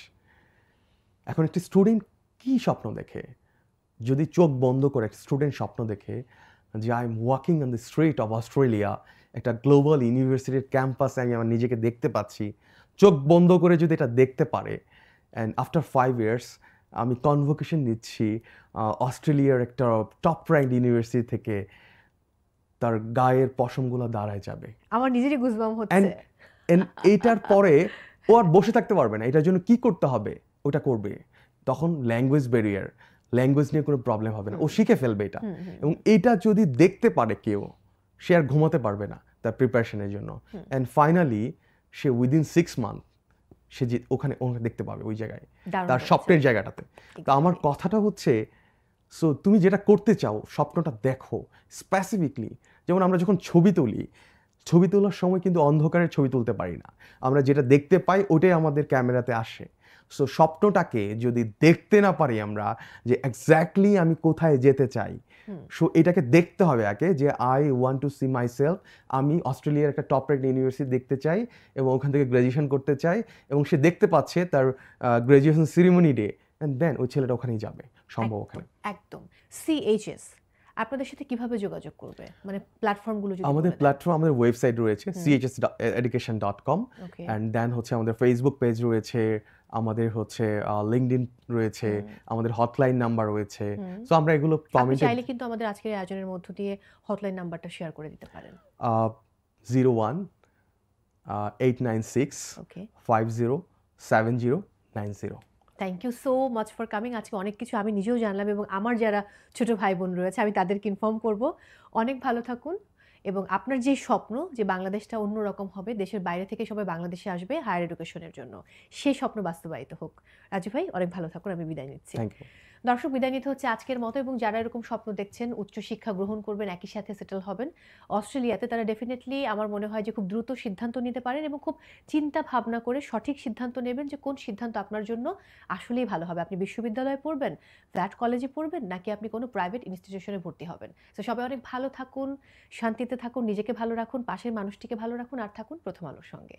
এখন একটা স্টুডেন্ট কি স্বপ্ন দেখে? যদি চোখ বন্ধ করে একটা স্টুডেন্ট স্বপ্ন দেখে যে I am walking on the street of Australia, একটা গ্লোবাল ইউনিভার্সিটির ক্যাম্পাসে আমি আমার নিজেকে দেখতে পাচ্ছি, চোখ বন্ধ করে যদি এটা দেখতে পারে, অ্যান্ড আফটার 5 ইয়ার্স আমি কনভোকেশন নিচ্ছি অস্ট্রেলিয়ার একটা টপ র্যাঙ্ক ইউনিভার্সিটি থেকে, তার গায়ের পশমগুলো দাঁড়ায় যাবে। আমার নিজেরই গুজবাম হচ্ছে। এইটার পরে ও আর বসে থাকতে পারবে না, এটার জন্য কি করতে হবে ওটা করবে। তখন ল্যাঙ্গুয়েজ ব্যারিয়ার, ল্যাঙ্গুয়েজ নিয়ে কোনো প্রবলেম হবে না, ও শিখে ফেলবে এটা। এবং এটা যদি দেখতে পারে কেউ, সে আর ঘুমাতে পারবে না তার প্রিপারেশনের জন্য। অ্যান্ড ফাইনালি সে উইদিন 6 মান্থ সে যে ওখানে দেখতে পাবে ওই জায়গায়, তার স্বপ্নের জায়গাটাতে। তো আমার কথাটা হচ্ছে, সো তুমি যেটা করতে চাও স্বপ্নটা দেখো স্পেসিফিকলি। যেমন আমরা যখন ছবি তুলি, ছবি তোলার সময় কিন্তু অন্ধকারের ছবি তুলতে পারি না, আমরা যেটা দেখতে পাই ওটাই আমাদের ক্যামেরাতে আসে। সো স্বপ্নটাকে যদি দেখতে না পারি আমরা যে এক্স্যাক্টলি আমি কোথায় যেতে চাই, সো এটাকে দেখতে হবে আগে যে I want to see myself, আমি অস্ট্রেলিয়ার একটা টপ র্যাঙ্ক ইউনিভার্সিটি দেখতে চাই এবং ওখান থেকে গ্র্যাজুয়েশন করতে চাই, এবং সে দেখতে পাচ্ছে তার graduation ceremony day, and then ওই ছেলেটা ওখানেই যাবে সম্ভব ওখানে। একদম। সিএইচএস আপনাদের সাথে কিভাবে যোগাযোগ করবে, মানে প্ল্যাটফর্মগুলো যদি আমাদের প্ল্যাটফর্ম, আমাদের ওয়েবসাইট রয়েছে chseducation.com, ওকে। অ্যান্ড দেন হচ্ছে আমাদের ফেসবুক পেজ রয়েছে, আমাদের হচ্ছে লিঙ্কডইন রয়েছে, আমাদের হটলাইন নাম্বার রয়েছে। সো আমরা এগুলো আপনি কমেন্টে চাইলে কিন্তু আমাদের আজকের আয়োজনের মধ্য দিয়ে হটলাইন নাম্বারটা শেয়ার করে দিতে পারেন। 01-896 okay. 507090। Thank you so much for coming. আজকে অনেক কিছু আমি নিজেও জানলাম এবং আমার যারা ছোট ভাই বোন রয়েছে আমি তাদেরকে ইনফর্ম করব। অনেক ভালো থাকুন এবং আপনার যে স্বপ্ন যে বাংলাদেশটা অন্যরকম হবে, দেশের বাইরে থেকে সবাই বাংলাদেশে আসবে হায়ার এডুকেশনের জন্য, সেই স্বপ্ন বাস্তবায়িত হোক। রাজু ভাই অনেক ভালো থাকুন, আমি বিদায় নিচ্ছি। Thank you. দর্শক, বিদায় নিতে হচ্ছে আজকের মতো, এবং যারা এরকম স্বপ্ন দেখছেন উচ্চশিক্ষা গ্রহণ করবেন, একই সাথে সেটেল হবেন অস্ট্রেলিয়াতে, তারা ডেফিনেটলি আমার মনে হয় যে খুব দ্রুত সিদ্ধান্ত নিতে পারেন এবং খুব চিন্তা ভাবনা করে সঠিক সিদ্ধান্ত নেবেন যে কোন সিদ্ধান্ত আপনার জন্য আসলেই ভালো হবে। আপনি বিশ্ববিদ্যালয়ে পড়বেন, ফ্ল্যাট কলেজে পড়বেন, নাকি আপনি কোনো প্রাইভেট ইনস্টিটিউশনে ভর্তি হবেন। তো সবাই অনেক ভালো থাকুন, শান্তিতে থাকুন, নিজেকে ভালো রাখুন, পাশের মানুষটিকে ভালো রাখুন, আর থাকুন প্রথম আলোর সঙ্গে।